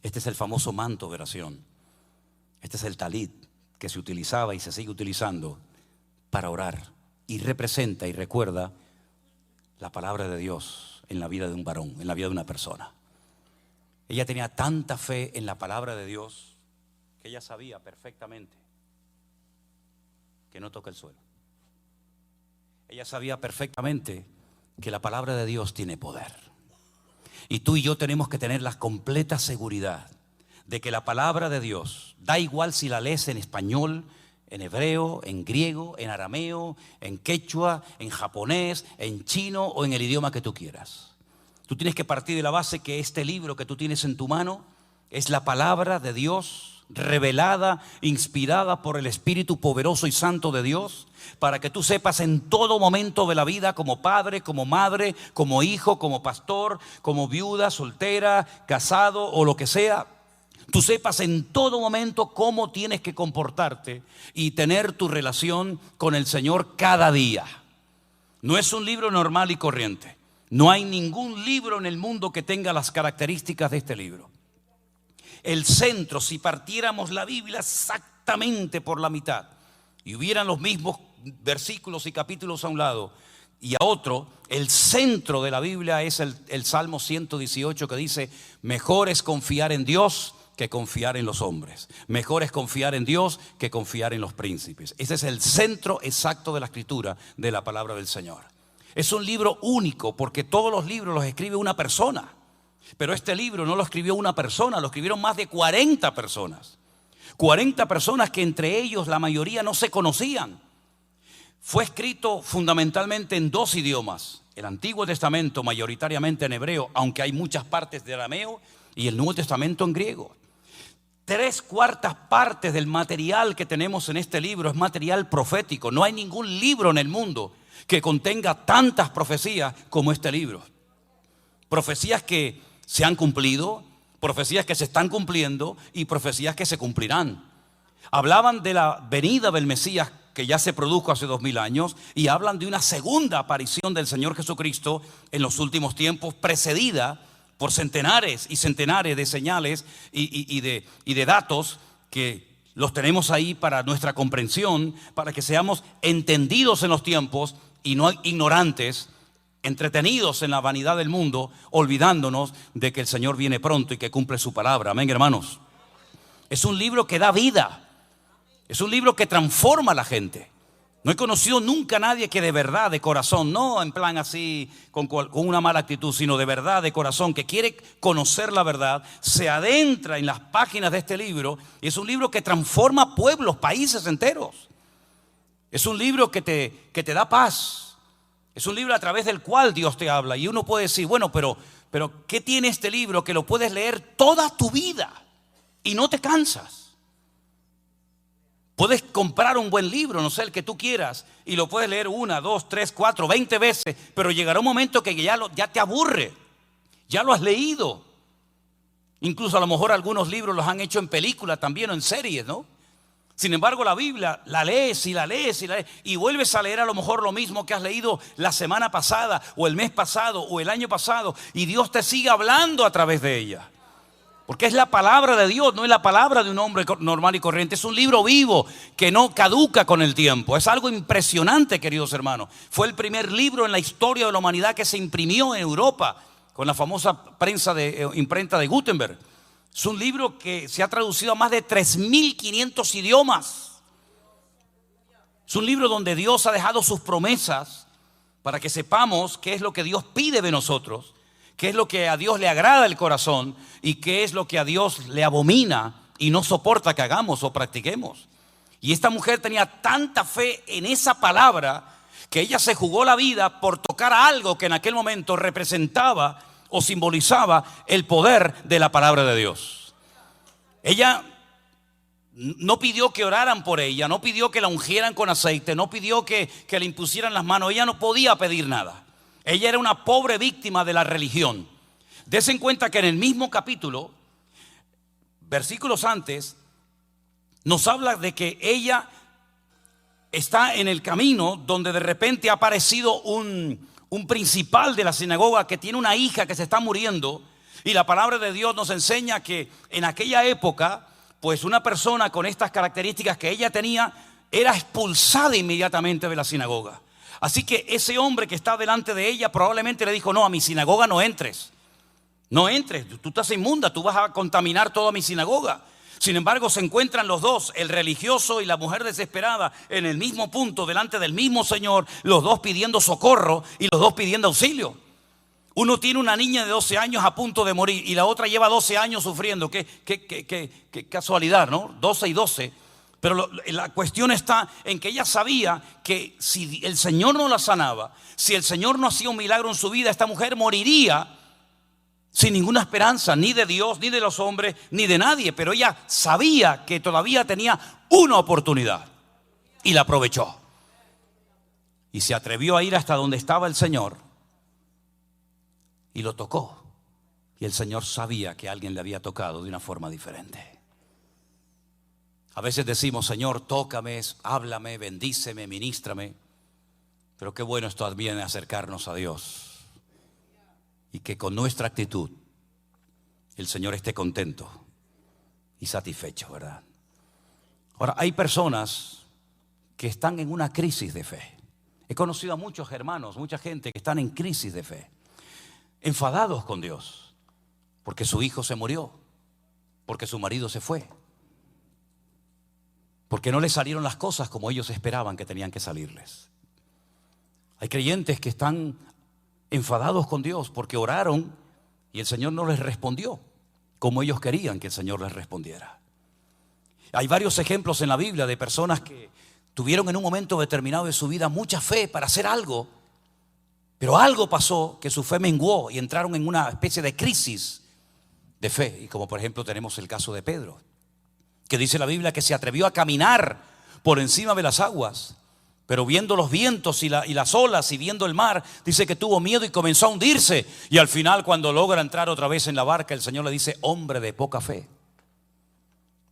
Este es el famoso manto de oración. Este es el talit que se utilizaba y se sigue utilizando para orar, y representa y recuerda la palabra de Dios en la vida de un varón, en la vida de una persona. Ella tenía tanta fe en la palabra de Dios que ella sabía perfectamente que no toca el suelo. Ella sabía perfectamente que la palabra de Dios tiene poder. Y tú y yo tenemos que tener la completa seguridad de que la palabra de Dios, da igual si la lees en español, en hebreo, en griego, en arameo, en quechua, en japonés, en chino o en el idioma que tú quieras. Tú tienes que partir de la base que este libro que tú tienes en tu mano es la palabra de Dios, revelada, inspirada por el Espíritu poderoso y santo de Dios, para que tú sepas en todo momento de la vida, como padre, como madre, como hijo, como pastor, como viuda, soltera, casado o lo que sea, tú sepas en todo momento cómo tienes que comportarte y tener tu relación con el Señor cada día. No es un libro normal y corriente. No hay ningún libro en el mundo que tenga las características de este libro. El centro, si partiéramos la Biblia exactamente por la mitad y hubieran los mismos versículos y capítulos a un lado y a otro, el centro de la Biblia es el Salmo 118, que dice: mejor es confiar en Dios que confiar en los hombres. Mejor es confiar en Dios que confiar en los príncipes. Ese es el centro exacto de la escritura, de la palabra del Señor. Es un libro único, porque todos los libros los escribe una persona. Pero este libro no lo escribió una persona, lo escribieron más de 40 personas. 40 personas que entre ellos la mayoría no se conocían. Fue escrito fundamentalmente en dos idiomas. El Antiguo Testamento mayoritariamente en hebreo, aunque hay muchas partes de arameo, y el Nuevo Testamento en griego. 3/4 partes del material que tenemos en este libro es material profético. No hay ningún libro en el mundo que contenga tantas profecías como este libro. Profecías que se han cumplido, profecías que se están cumpliendo y profecías que se cumplirán. Hablaban de la venida del Mesías, que ya se produjo hace 2000 años, y hablan de una segunda aparición del Señor Jesucristo en los últimos tiempos, precedida por centenares y centenares de señales y de datos que los tenemos ahí para nuestra comprensión, para que seamos entendidos en los tiempos y no ignorantes, entretenidos en la vanidad del mundo, olvidándonos de que el Señor viene pronto y que cumple su palabra. Amén, hermanos. Es un libro que da vida. Es un libro que transforma a la gente. No he conocido nunca a nadie que de verdad, de corazón, no en plan así con una mala actitud, sino de verdad, de corazón, que quiere conocer la verdad, se adentra en las páginas de este libro. Y es un libro que transforma pueblos, países enteros. Es un libro que te da paz. Es un libro a través del cual Dios te habla. Y uno puede decir, bueno, pero ¿qué tiene este libro que lo puedes leer toda tu vida y no te cansas? Puedes comprar un buen libro, no sé, el que tú quieras, y lo puedes leer 1, 2, 3, 4, 20 veces, pero llegará un momento que ya te aburre, ya lo has leído. Incluso a lo mejor algunos libros los han hecho en películas también o en series, ¿no? Sin embargo, la Biblia la lees y la lees y la lees y vuelves a leer a lo mejor lo mismo que has leído la semana pasada o el mes pasado o el año pasado, y Dios te sigue hablando a través de ella. Porque es la palabra de Dios, no es la palabra de un hombre normal y corriente. Es un libro vivo que no caduca con el tiempo. Es algo impresionante, queridos hermanos. Fue el primer libro en la historia de la humanidad que se imprimió en Europa con la famosa imprenta de Gutenberg. Es un libro que se ha traducido a más de 3.500 idiomas. Es un libro donde Dios ha dejado sus promesas para que sepamos qué es lo que Dios pide de nosotros, qué es lo que a Dios le agrada el corazón y qué es lo que a Dios le abomina y no soporta que hagamos o practiquemos. Y esta mujer tenía tanta fe en esa palabra que ella se jugó la vida por tocar algo que en aquel momento representaba o simbolizaba el poder de la palabra de Dios. Ella no pidió que oraran por ella, no pidió que la ungieran con aceite, no pidió que le impusieran las manos. Ella no podía pedir nada. Ella era una pobre víctima de la religión. Dese en cuenta que en el mismo capítulo, versículos antes, nos habla de que ella está en el camino donde de repente ha aparecido un principal de la sinagoga que tiene una hija que se está muriendo. Y la palabra de Dios nos enseña que en aquella época, pues una persona con estas características que ella tenía era expulsada inmediatamente de la sinagoga. Así que ese hombre que está delante de ella probablemente le dijo: no, a mi sinagoga no entres. No entres, tú estás inmunda, tú vas a contaminar toda mi sinagoga. Sin embargo, se encuentran los dos, el religioso y la mujer desesperada, en el mismo punto, delante del mismo Señor, los dos pidiendo socorro y los dos pidiendo auxilio. Uno tiene una niña de 12 años a punto de morir y la otra lleva 12 años sufriendo. Qué casualidad, ¿no? 12 y 12. Pero la cuestión está en que ella sabía que si el Señor no la sanaba, si el Señor no hacía un milagro en su vida, esta mujer moriría sin ninguna esperanza, ni de Dios, ni de los hombres, ni de nadie. Pero ella sabía que todavía tenía una oportunidad y la aprovechó. Y se atrevió a ir hasta donde estaba el Señor y lo tocó. Y el Señor sabía que alguien le había tocado de una forma diferente. A veces decimos: Señor, tócame, háblame, bendíceme, ministrame. Pero qué bueno es también acercarnos a Dios y que con nuestra actitud el Señor esté contento y satisfecho, ¿verdad? Ahora, hay personas que están en una crisis de fe. He conocido a muchos hermanos, mucha gente que están en crisis de fe, enfadados con Dios porque su hijo se murió, porque su marido se fue, porque no les salieron las cosas como ellos esperaban que tenían que salirles. Hay creyentes que están enfadados con Dios porque oraron y el Señor no les respondió como ellos querían que el Señor les respondiera. Hay varios ejemplos en la Biblia de personas que tuvieron en un momento determinado de su vida mucha fe para hacer algo, pero algo pasó que su fe menguó y entraron en una especie de crisis de fe. Y como por ejemplo tenemos el caso de Pedro, que dice la Biblia que se atrevió a caminar por encima de las aguas, pero viendo los vientos y las olas y viendo el mar, dice que tuvo miedo y comenzó a hundirse. Y al final, cuando logra entrar otra vez en la barca, el Señor le dice: hombre de poca fe,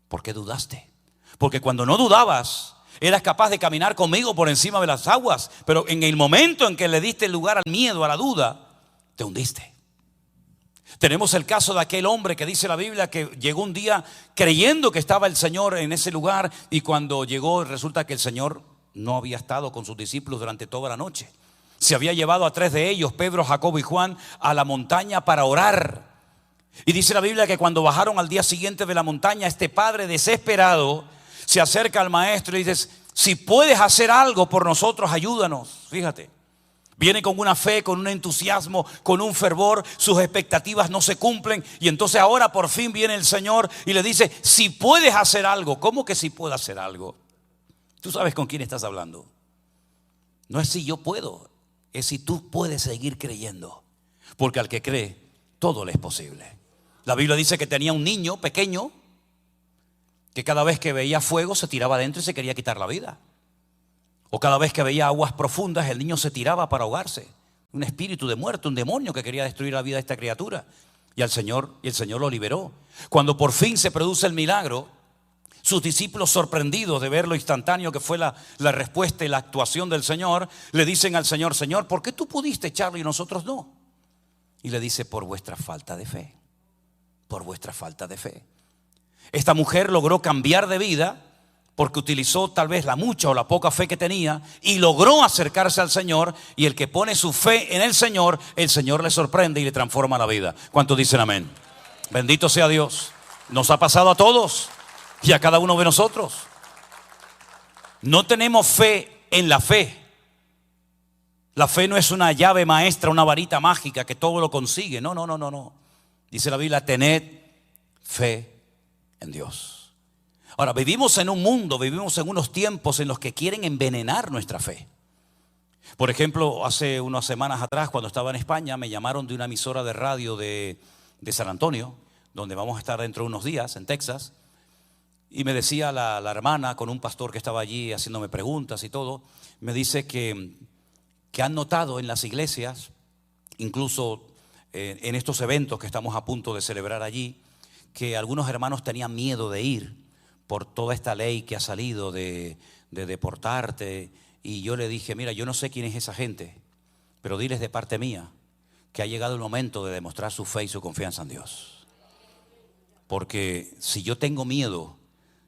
¿por qué dudaste? Porque cuando no dudabas, eras capaz de caminar conmigo por encima de las aguas, pero en el momento en que le diste lugar al miedo, a la duda, te hundiste. Tenemos el caso de aquel hombre que dice la Biblia que llegó un día creyendo que estaba el Señor en ese lugar, y cuando llegó resulta que el Señor no había estado con sus discípulos durante toda la noche. Se había llevado a 3 de ellos, Pedro, Jacobo y Juan, a la montaña para orar. Y dice la Biblia que cuando bajaron al día siguiente de la montaña, este padre desesperado se acerca al maestro y dice: si puedes hacer algo por nosotros, ayúdanos. Fíjate, viene con una fe, con un entusiasmo, con un fervor, sus expectativas no se cumplen, y entonces ahora por fin viene el Señor y le dice: si puedes hacer algo. ¿Cómo que si puedo hacer algo? Tú sabes con quién estás hablando. No es si yo puedo, es si tú puedes seguir creyendo, porque al que cree todo le es posible. La Biblia dice que tenía un niño pequeño que cada vez que veía fuego se tiraba adentro y se quería quitar la vida. O cada vez que veía aguas profundas, el niño se tiraba para ahogarse. Un espíritu de muerte, un demonio que quería destruir la vida de esta criatura. Y el Señor lo liberó. Cuando por fin se produce el milagro, sus discípulos, sorprendidos de ver lo instantáneo que fue la respuesta y la actuación del Señor, le dicen al Señor: Señor, ¿por qué tú pudiste echarlo y nosotros no? Y le dice: por vuestra falta de fe. Por vuestra falta de fe. Esta mujer logró cambiar de vida porque utilizó tal vez la mucha o la poca fe que tenía y logró acercarse al Señor. Y el que pone su fe en el Señor le sorprende y le transforma la vida. ¿Cuántos dicen amén? Bendito sea Dios. Nos ha pasado a todos y a cada uno de nosotros. No tenemos fe en la fe. La fe no es una llave maestra, una varita mágica que todo lo consigue. No, no, no, no, no. Dice la Biblia, tened fe en Dios. Ahora, vivimos en un mundo, vivimos en unos tiempos en los que quieren envenenar nuestra fe. Por ejemplo, hace unas semanas atrás, cuando estaba en España, me llamaron de una emisora de radio de San Antonio, donde vamos a estar dentro de unos días, en Texas. Y me decía la hermana, con un pastor que estaba allí haciéndome preguntas y todo, me dice que han notado en las iglesias, incluso en estos eventos que estamos a punto de celebrar allí, que algunos hermanos tenían miedo de ir por toda esta ley que ha salido de deportarte. Y yo le dije, mira, yo no sé quién es esa gente, pero diles de parte mía que ha llegado el momento de demostrar su fe y su confianza en Dios. Porque si yo tengo miedo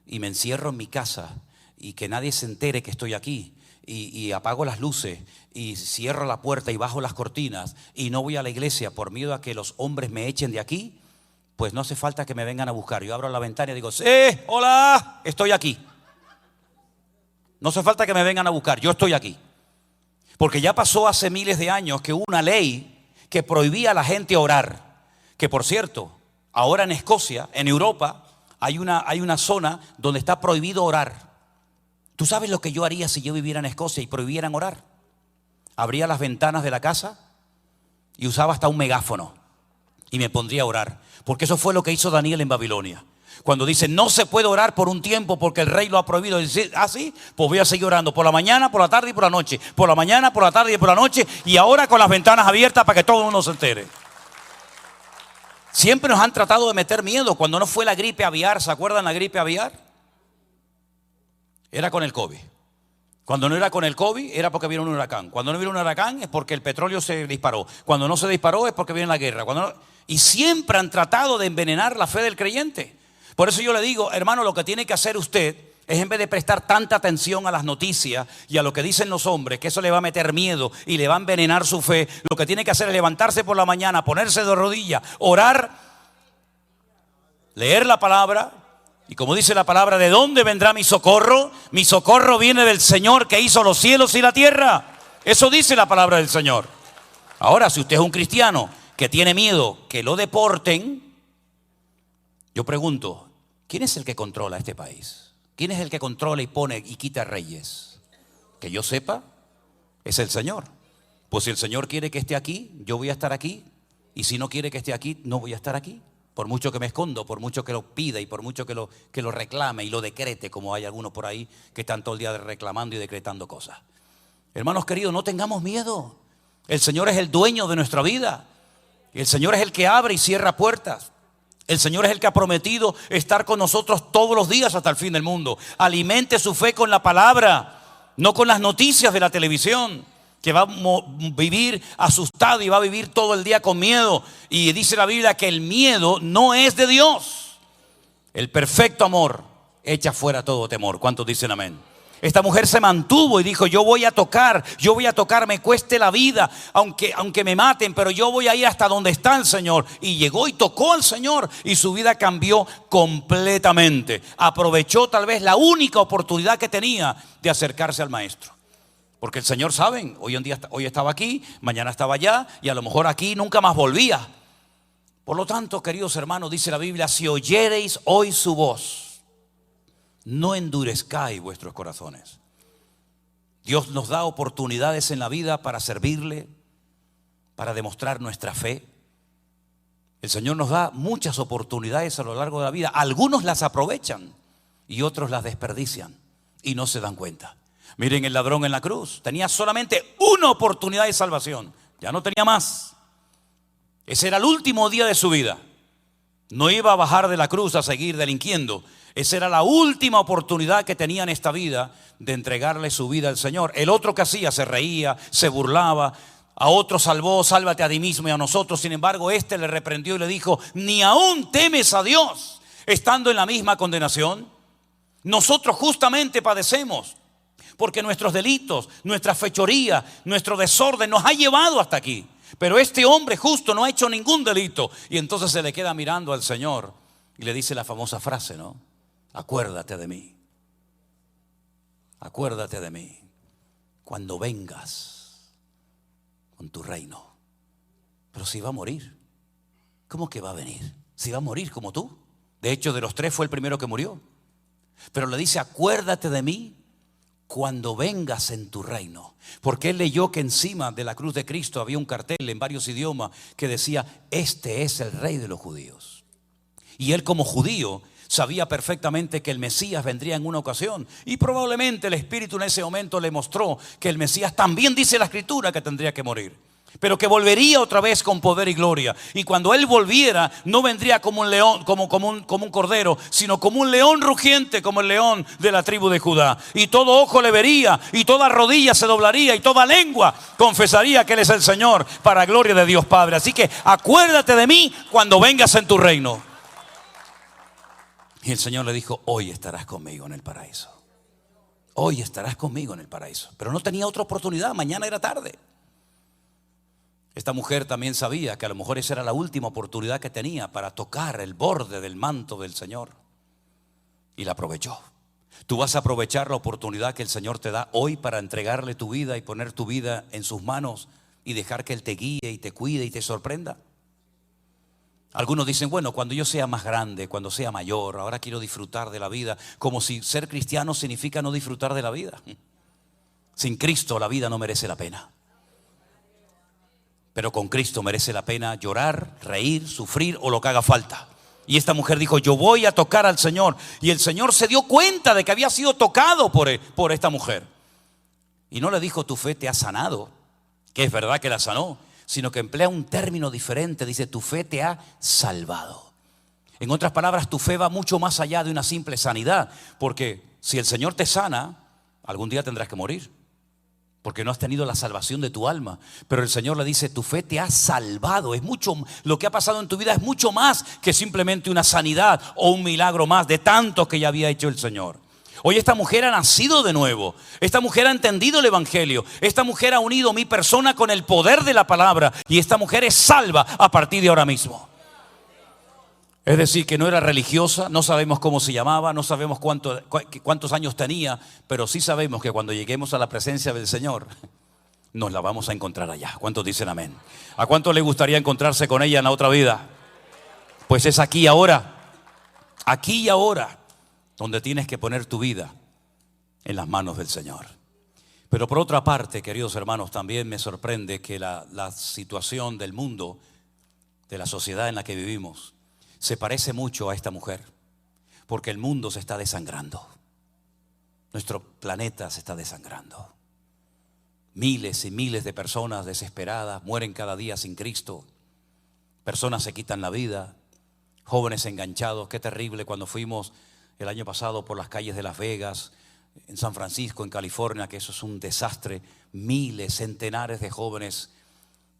y me encierro en mi casa y que nadie se entere que estoy aquí, y apago las luces y cierro la puerta y bajo las cortinas y no voy a la iglesia por miedo a que los hombres me echen de aquí, pues no hace falta que me vengan a buscar. Yo abro la ventana y digo, hola, estoy aquí. No hace falta que me vengan a buscar, yo estoy aquí. Porque ya pasó hace miles de años que hubo una ley que prohibía a la gente orar. Que por cierto, ahora en Escocia, en Europa, hay una zona donde está prohibido orar. ¿Tú sabes lo que yo haría si yo viviera en Escocia y prohibieran orar? Abría las ventanas de la casa y usaba hasta un megáfono y me pondría a orar. Porque eso fue lo que hizo Daniel en Babilonia. Cuando dice, no se puede orar por un tiempo porque el rey lo ha prohibido. Dice, sí, pues voy a seguir orando por la mañana, por la tarde y por la noche. Por la mañana, por la tarde y por la noche. Y ahora con las ventanas abiertas para que todo el mundo se entere. Siempre nos han tratado de meter miedo. Cuando no fue la gripe aviar, ¿se acuerdan la gripe aviar? Era con el COVID. Cuando no era con el COVID, era porque vino un huracán. Cuando no vino un huracán es porque el petróleo se disparó. Cuando no se disparó es porque viene la guerra. Y siempre han tratado de envenenar la fe del creyente. Por eso yo le digo, hermano, lo que tiene que hacer usted es, en vez de prestar tanta atención a las noticias y a lo que dicen los hombres, que eso le va a meter miedo y le va a envenenar su fe, lo que tiene que hacer es levantarse por la mañana, ponerse de rodillas, orar, leer la palabra. Y como dice la palabra, ¿de dónde vendrá mi socorro? Mi socorro viene del Señor que hizo los cielos y la tierra. Eso dice la palabra del Señor. Ahora, si usted es un cristiano que tiene miedo que lo deporten, yo pregunto, ¿quién es el que controla este país? ¿Quién es el que controla y pone y quita reyes? Que yo sepa, es el Señor. Pues si el Señor quiere que esté aquí, yo voy a estar aquí. Y si no quiere que esté aquí, no voy a estar aquí. Por mucho que me escondo, por mucho que lo pida y por mucho que lo reclame y lo decrete, como hay algunos por ahí que están todo el día reclamando y decretando cosas. Hermanos queridos, no tengamos miedo. El Señor es el dueño de nuestra vida. El Señor es el que abre y cierra puertas. El Señor es el que ha prometido estar con nosotros todos los días hasta el fin del mundo. Alimente su fe con la palabra, no con las noticias de la televisión, que va a vivir asustado y va a vivir todo el día con miedo. Y dice la Biblia que el miedo no es de Dios. El perfecto amor echa fuera todo temor. ¿Cuántos dicen amén? Esta mujer se mantuvo y dijo, yo voy a tocar, me cueste la vida, aunque me maten, pero yo voy a ir hasta donde está el Señor. Y llegó y tocó al Señor y su vida cambió completamente. Aprovechó tal vez la única oportunidad que tenía de acercarse al Maestro. Porque el Señor, saben, hoy estaba aquí, mañana estaba allá y a lo mejor aquí nunca más volvía. Por lo tanto, queridos hermanos, dice la Biblia, si oyereis hoy su voz, no endurezcáis vuestros corazones. Dios nos da oportunidades en la vida para servirle, para demostrar nuestra fe. El Señor nos da muchas oportunidades a lo largo de la vida. Algunos las aprovechan y otros las desperdician y no se dan cuenta. Miren el ladrón en la cruz, tenía solamente una oportunidad de salvación, ya no tenía más. Ese era el último día de su vida. No iba a bajar de la cruz a seguir delinquiendo. Esa era la última oportunidad que tenía en esta vida de entregarle su vida al Señor. El otro que hacía, se reía, se burlaba. A otro salvó, sálvate a ti mismo y a nosotros. Sin embargo, este le reprendió y le dijo, ni aún temes a Dios, estando en la misma condenación. Nosotros justamente padecemos porque nuestros delitos, nuestra fechoría, nuestro desorden nos ha llevado hasta aquí. Pero este hombre justo no ha hecho ningún delito. Y entonces se le queda mirando al Señor y le dice la famosa frase, ¿no? Acuérdate de mí. Acuérdate de mí cuando vengas en tu reino. Pero si va a morir, ¿cómo que va a venir? Si va a morir como tú. De hecho, de los tres fue el primero que murió. Pero le dice, acuérdate de mí cuando vengas en tu reino. Porque él leyó que encima de la cruz de Cristo había un cartel en varios idiomas que decía, este es el rey de los judíos. Y él como judío sabía perfectamente que el Mesías vendría en una ocasión. Y probablemente el Espíritu en ese momento le mostró que el Mesías también dice la Escritura que tendría que morir, pero que volvería otra vez con poder y gloria. Y cuando él volviera, no vendría como un león, como un cordero, sino como un león rugiente, como el león de la tribu de Judá. Y todo ojo le vería, y toda rodilla se doblaría, y toda lengua confesaría que él es el Señor, para gloria de Dios Padre. Así que acuérdate de mí cuando vengas en tu reino. Y el Señor le dijo, hoy estarás conmigo en el paraíso. Hoy estarás conmigo en el paraíso. Pero no tenía otra oportunidad, mañana era tarde. Esta mujer también sabía que a lo mejor esa era la última oportunidad que tenía para tocar el borde del manto del Señor. Y la aprovechó. Tú vas a aprovechar la oportunidad que el Señor te da hoy para entregarle tu vida y poner tu vida en sus manos y dejar que Él te guíe y te cuide y te sorprenda. Algunos dicen, bueno, cuando yo sea más grande, cuando sea mayor, ahora quiero disfrutar de la vida, como si ser cristiano significa no disfrutar de la vida. Sin Cristo la vida no merece la pena. Pero con Cristo merece la pena llorar, reír, sufrir o lo que haga falta. Y esta mujer dijo, yo voy a tocar al Señor. Y el Señor se dio cuenta de que había sido tocado por esta mujer. Y no le dijo, tu fe te ha sanado, que es verdad que la sanó, sino que emplea un término diferente. Dice, tu fe te ha salvado. En otras palabras, tu fe va mucho más allá de una simple sanidad. Porque si el Señor te sana, algún día tendrás que morir, porque no has tenido la salvación de tu alma. Pero el Señor le dice, tu fe te ha salvado. Es mucho, lo que ha pasado en tu vida es mucho más que simplemente una sanidad o un milagro más de tantos que ya había hecho el Señor. Hoy esta mujer ha nacido de nuevo. Esta mujer ha entendido el evangelio. Esta mujer ha unido mi persona con el poder de la palabra. Y esta mujer es salva a partir de ahora mismo. Es decir, que no era religiosa, no sabemos cómo se llamaba, no sabemos cuántos años tenía, pero sí sabemos que cuando lleguemos a la presencia del Señor, nos la vamos a encontrar allá. ¿Cuántos dicen amén? ¿A cuántos le gustaría encontrarse con ella en la otra vida? Pues es aquí y ahora, donde tienes que poner tu vida en las manos del Señor. Pero por otra parte, queridos hermanos, también me sorprende que la situación del mundo, de la sociedad en la que vivimos, se parece mucho a esta mujer, porque el mundo se está desangrando. Nuestro planeta se está desangrando. Miles y miles de personas desesperadas mueren cada día sin Cristo. Personas se quitan la vida, jóvenes enganchados. Qué terrible cuando fuimos el año pasado por las calles de Las Vegas, en San Francisco, en California, que eso es un desastre. Miles, centenares de jóvenes,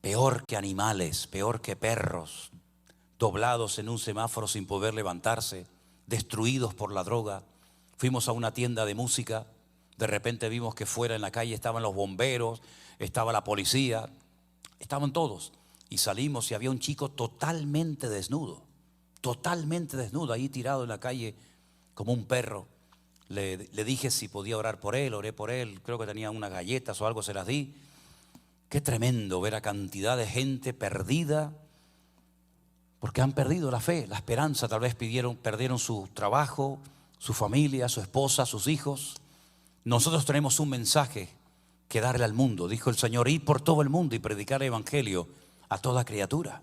peor que animales, peor que perros, doblados en un semáforo sin poder levantarse, destruidos por la droga. Fuimos a una tienda de música, de repente vimos que fuera en la calle estaban los bomberos, estaba la policía, estaban todos. Y salimos y había un chico totalmente desnudo, ahí tirado en la calle como un perro. Le dije si podía orar por él, oré por él, creo que tenía unas galletas o algo, se las di. Qué tremendo ver a cantidad de gente perdida, porque han perdido la fe, la esperanza. Tal vez perdieron su trabajo, su familia, su esposa, sus hijos. Nosotros tenemos un mensaje que darle al mundo. Dijo el Señor, ir por todo el mundo y predicar el evangelio a toda criatura.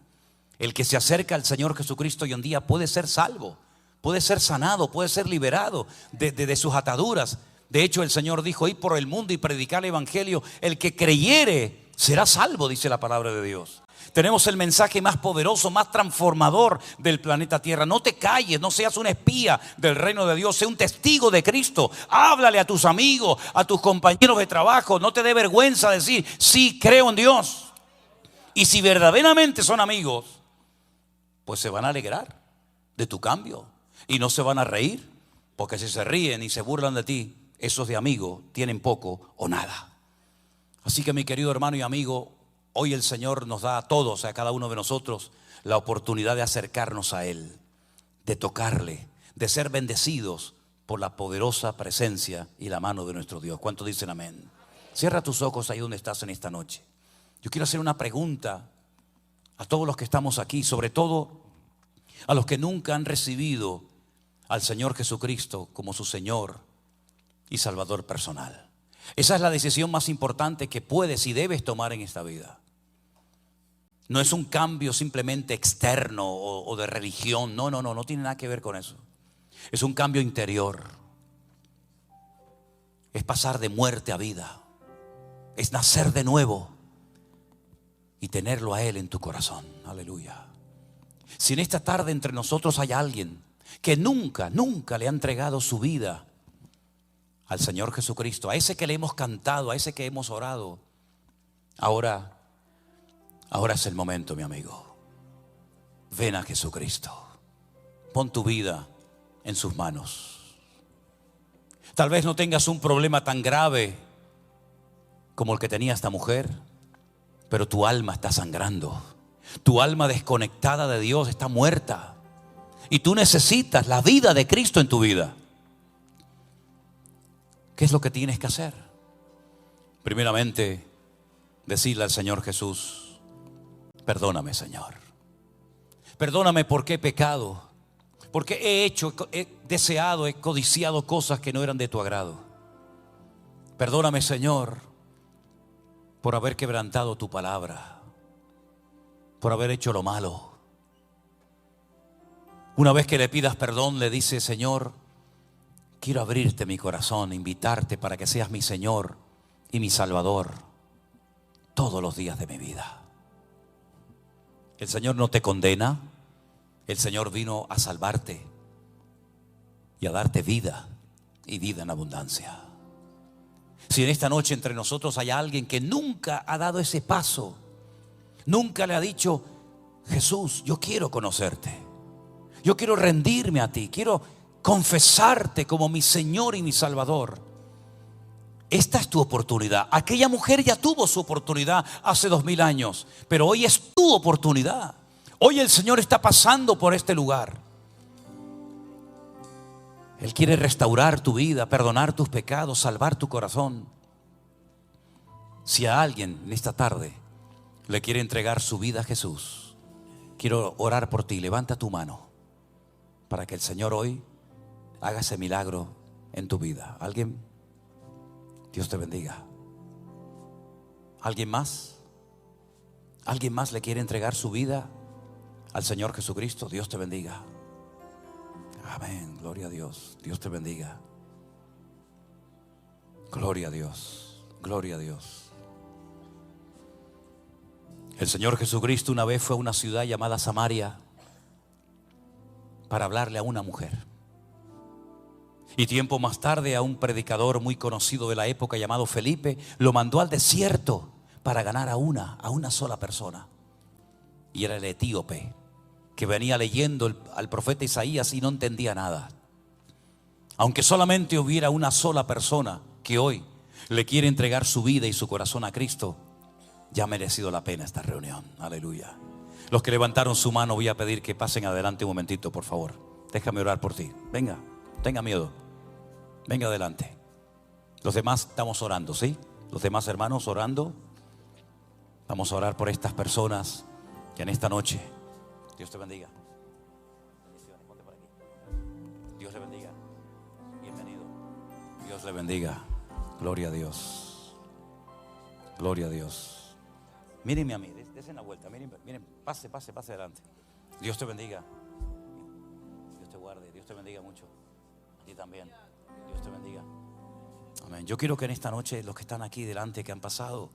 El que se acerca al Señor Jesucristo hoy en día puede ser salvo, puede ser sanado, puede ser liberado de sus ataduras. De hecho, el Señor dijo, ir por el mundo y predicar el evangelio. El que creyere será salvo, dice la palabra de Dios. Tenemos el mensaje más poderoso, más transformador del planeta Tierra. No te calles, no seas un espía del reino de Dios, sé un testigo de Cristo. Háblale a tus amigos, a tus compañeros de trabajo. No te dé vergüenza decir, sí, creo en Dios. Y si verdaderamente son amigos, pues se van a alegrar de tu cambio. Y no se van a reír, porque si se ríen y se burlan de ti, esos de amigos tienen poco o nada. Así que mi querido hermano y amigo, hoy el Señor nos da a todos, a cada uno de nosotros, la oportunidad de acercarnos a Él, de tocarle, de ser bendecidos por la poderosa presencia y la mano de nuestro Dios. ¿Cuántos dicen amén? Cierra tus ojos ahí donde estás en esta noche. Yo quiero hacer una pregunta a todos los que estamos aquí, sobre todo a los que nunca han recibido al Señor Jesucristo como su Señor y Salvador personal. Esa es la decisión más importante que puedes y debes tomar en esta vida. No es un cambio simplemente externo o de religión. No tiene nada que ver con eso. Es un cambio interior. Es pasar de muerte a vida. Es nacer de nuevo y tenerlo a Él en tu corazón. Aleluya. Si en esta tarde entre nosotros hay alguien que nunca le ha entregado su vida al Señor Jesucristo, a ese que le hemos cantado, a ese que hemos orado, ahora es el momento, mi amigo. Ven a Jesucristo. Pon tu vida en sus manos. Tal vez no tengas un problema tan grave como el que tenía esta mujer, pero tu alma está sangrando. Tu alma desconectada de Dios está muerta. Y tú necesitas la vida de Cristo en tu vida. ¿Qué es lo que tienes que hacer? Primeramente, decirle al Señor Jesús: perdóname, Señor. Perdóname porque he pecado, porque he deseado, he codiciado cosas que no eran de tu agrado. Perdóname, Señor, por haber quebrantado tu palabra, por haber hecho lo malo. Una vez que le pidas perdón, le dice: Señor, quiero abrirte mi corazón, invitarte para que seas mi Señor y mi Salvador todos los días de mi vida. El Señor no te condena. El Señor vino a salvarte y a darte vida, y vida en abundancia. Si en esta noche entre nosotros hay alguien que nunca ha dado ese paso, nunca le ha dicho: Jesús, yo quiero conocerte, yo quiero rendirme a ti, quiero confesarte como mi Señor y mi Salvador, esta es tu oportunidad. Aquella mujer ya tuvo su oportunidad hace 2000 años, pero hoy es tu oportunidad. Hoy el Señor está pasando por este lugar. Él quiere restaurar tu vida, perdonar tus pecados, salvar tu corazón. Si a alguien en esta tarde le quiere entregar su vida a Jesús, quiero orar por ti. Levanta tu mano para que el Señor hoy haga ese milagro en tu vida. ¿Alguien? Dios te bendiga. ¿Alguien más? ¿Alguien más le quiere entregar su vida al Señor Jesucristo? Dios te bendiga. Amén, gloria a Dios. Dios te bendiga. Gloria a Dios, gloria a Dios. El Señor Jesucristo una vez fue a una ciudad llamada Samaria para hablarle a una mujer. Y tiempo más tarde a un predicador muy conocido de la época llamado Felipe lo mandó al desierto para ganar a una sola persona. Y era el etíope, que venía leyendo al profeta Isaías y no entendía nada. Aunque solamente hubiera una sola persona que hoy le quiere entregar su vida y su corazón a Cristo, ya ha merecido la pena esta reunión. Aleluya. Los que levantaron su mano, voy a pedir que pasen adelante un momentito, por favor. Déjame orar por ti. Venga, tenga miedo. Venga adelante. Los demás estamos orando, ¿sí? Los demás hermanos orando. Vamos a orar por estas personas que en esta noche. Dios te bendiga. Bendiciones, ponte por aquí. Dios le bendiga. Bienvenido. Dios le bendiga. Gloria a Dios. Gloria a Dios. Mírenme a mí, desen la vuelta. Miren, pase adelante. Dios te bendiga. Dios te guarde. Dios te bendiga mucho. A ti también. Dios te bendiga. Amén. Yo quiero que en esta noche los que están aquí delante, que han pasado,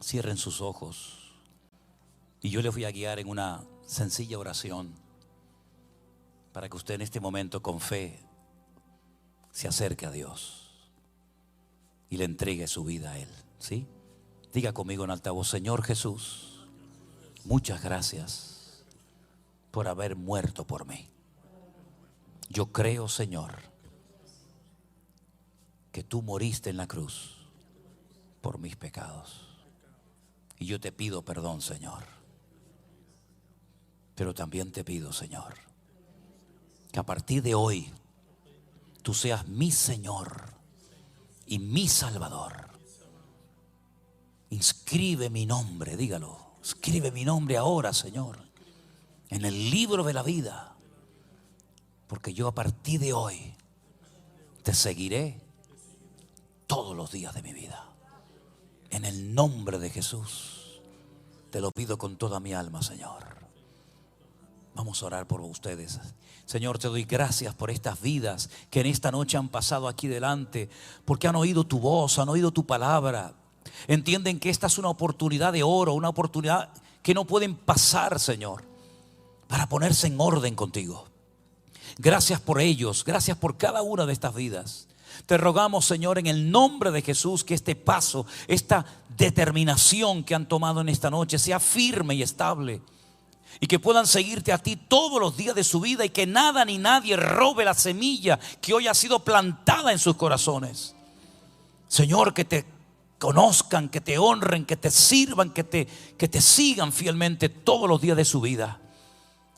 cierren sus ojos. Y yo les voy a guiar en una sencilla oración para que usted en este momento con fe se acerque a Dios y le entregue su vida a Él. ¿Sí? Diga conmigo en altavoz: Señor Jesús, muchas gracias por haber muerto por mí. Yo creo, Señor, que tú moriste en la cruz por mis pecados. Y yo te pido perdón, Señor. Pero también te pido, Señor, que a partir de hoy tú seas mi Señor y mi Salvador. Inscribe mi nombre, dígalo. Escribe mi nombre ahora, Señor, en el libro de la vida. Porque yo a partir de hoy te seguiré todos los días de mi vida. En el nombre de Jesús. Te lo pido con toda mi alma, Señor. Vamos a orar por ustedes. Señor, te doy gracias por estas vidas que en esta noche han pasado aquí delante, porque han oído tu voz, han oído tu palabra. Entienden que esta es una oportunidad de oro, una oportunidad que no pueden pasar, Señor, para ponerse en orden contigo. Gracias por ellos, gracias por cada una de estas vidas. Te rogamos, Señor, en el nombre de Jesús, que este paso, esta determinación que han tomado en esta noche sea firme y estable. Y que puedan seguirte a ti todos los días de su vida, y que nada ni nadie robe la semilla que hoy ha sido plantada en sus corazones. Señor, que te conozcan, que te honren, que te sirvan, que te sigan fielmente todos los días de su vida.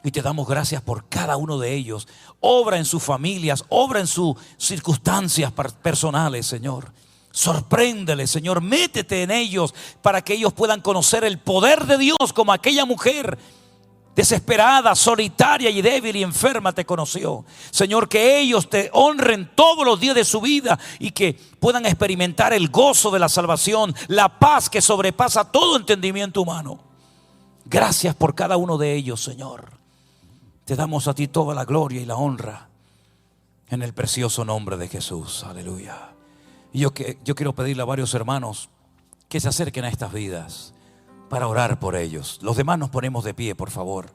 Y te damos gracias por cada uno de ellos. Obra en sus familias, obra en sus circunstancias personales, Señor. Sorpréndeles, Señor, métete en ellos para que ellos puedan conocer el poder de Dios, como aquella mujer desesperada, solitaria y débil y enferma te conoció. Señor, que ellos te honren todos los días de su vida y que puedan experimentar el gozo de la salvación, la paz que sobrepasa todo entendimiento humano. Gracias por cada uno de ellos, Señor. Te damos a ti toda la gloria y la honra en el precioso nombre de Jesús. Aleluya. Y yo quiero pedirle a varios hermanos que se acerquen a estas vidas para orar por ellos. Los demás nos ponemos de pie, por favor,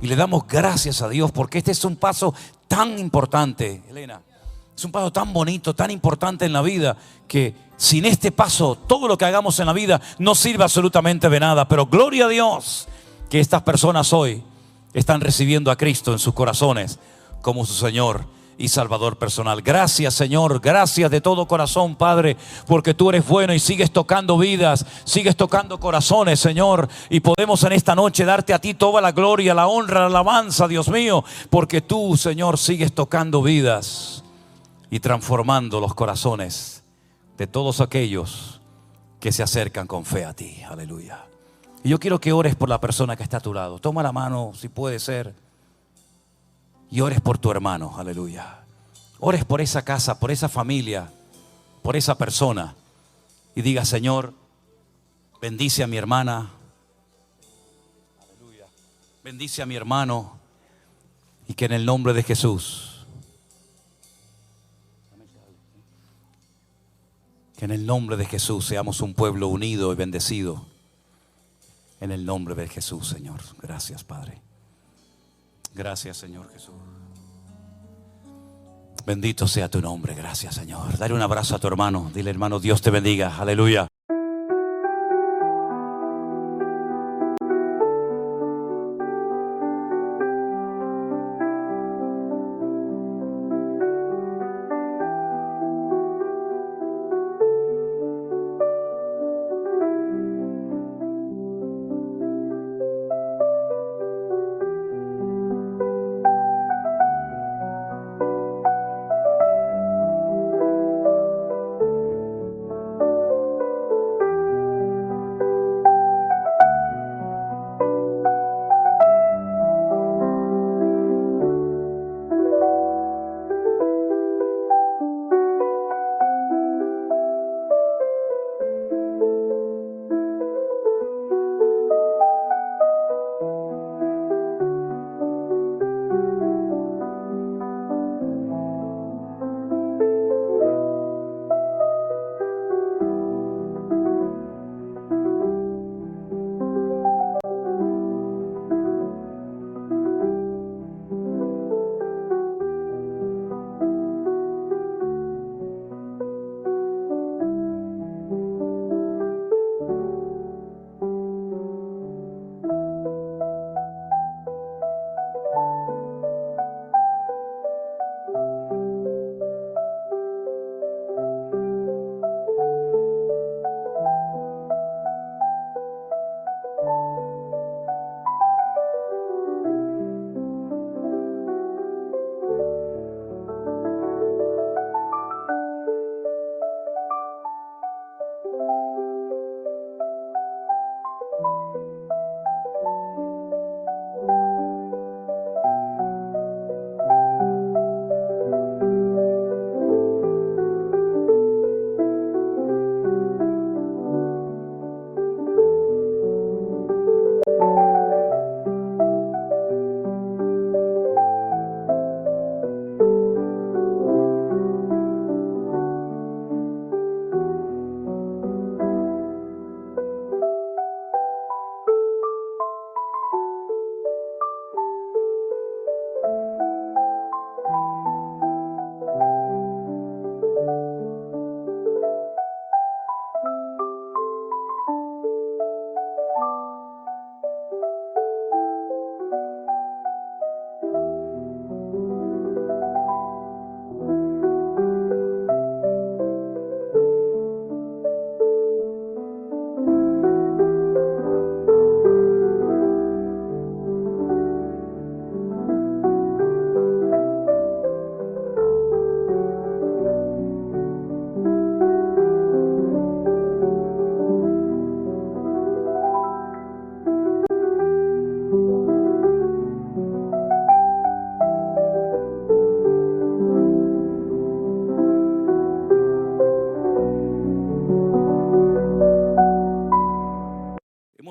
y le damos gracias a Dios, porque este es un paso tan importante, Elena. Es un paso tan bonito, tan importante en la vida, que sin este paso todo lo que hagamos en la vida no sirve absolutamente de nada. Pero gloria a Dios que estas personas hoy están recibiendo a Cristo en sus corazones como su Señor y Salvador personal. Gracias, Señor, gracias de todo corazón, Padre, porque tú eres bueno y sigues tocando vidas, sigues tocando corazones, Señor, y podemos en esta noche darte a ti toda la gloria, la honra, la alabanza, Dios mío, porque tú, Señor, sigues tocando vidas y transformando los corazones de todos aquellos que se acercan con fe a ti. Aleluya. Y yo quiero que ores por la persona que está a tu lado. Toma la mano, si puede ser, y ores por tu hermano. Aleluya. Ores por esa casa, por esa familia, por esa persona, y diga: Señor, bendice a mi hermana. Aleluya. Bendice a mi hermano, y que en el nombre de Jesús, que en el nombre de Jesús seamos un pueblo unido y bendecido. En el nombre de Jesús, Señor. Gracias, Padre. Gracias, Señor Jesús. Bendito sea tu nombre. Gracias, Señor. Dale un abrazo a tu hermano. Dile: hermano, Dios te bendiga. Aleluya.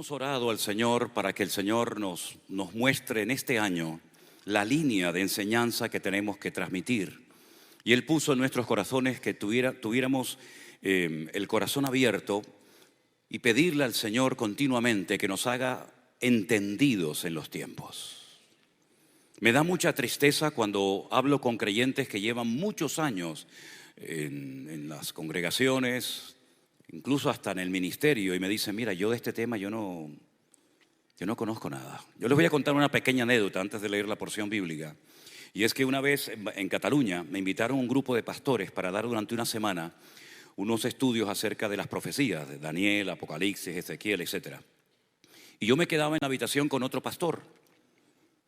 hemos orado al Señor para que el Señor nos muestre en este año la línea de enseñanza que tenemos que transmitir. Y Él puso en nuestros corazones que tuviéramos el corazón abierto y pedirle al Señor continuamente que nos haga entendidos en los tiempos. Me da mucha tristeza cuando hablo con creyentes que llevan muchos años en las congregaciones, incluso hasta en el ministerio, y me dicen, mira, yo de este tema yo no conozco nada. Yo les voy a contar una pequeña anécdota antes de leer la porción bíblica. Y es que una vez en Cataluña me invitaron un grupo de pastores para dar durante una semana unos estudios acerca de las profecías de Daniel, Apocalipsis, Ezequiel, etc. Y yo me quedaba en la habitación con otro pastor.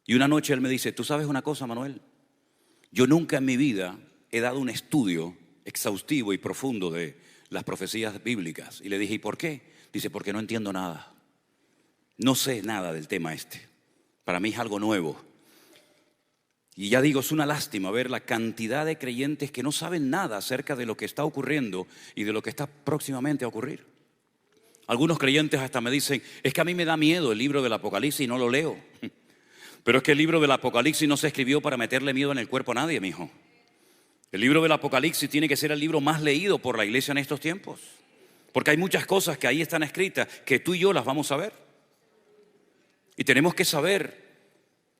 Y una noche él me dice, ¿tú sabes una cosa, Manuel? Yo nunca en mi vida he dado un estudio exhaustivo y profundo de las profecías bíblicas. Y le dije, ¿y por qué? Dice, porque no entiendo nada. No sé nada del tema este. Para mí es algo nuevo. Y ya digo, es una lástima ver la cantidad de creyentes que no saben nada acerca de lo que está ocurriendo y de lo que está próximamente a ocurrir. Algunos creyentes hasta me dicen, es que a mí me da miedo el libro del Apocalipsis y no lo leo. Pero es que el libro del Apocalipsis no se escribió para meterle miedo en el cuerpo a nadie, mijo. El libro del Apocalipsis tiene que ser el libro más leído por la iglesia en estos tiempos. Porque hay muchas cosas que ahí están escritas que tú y yo las vamos a ver. Y tenemos que saber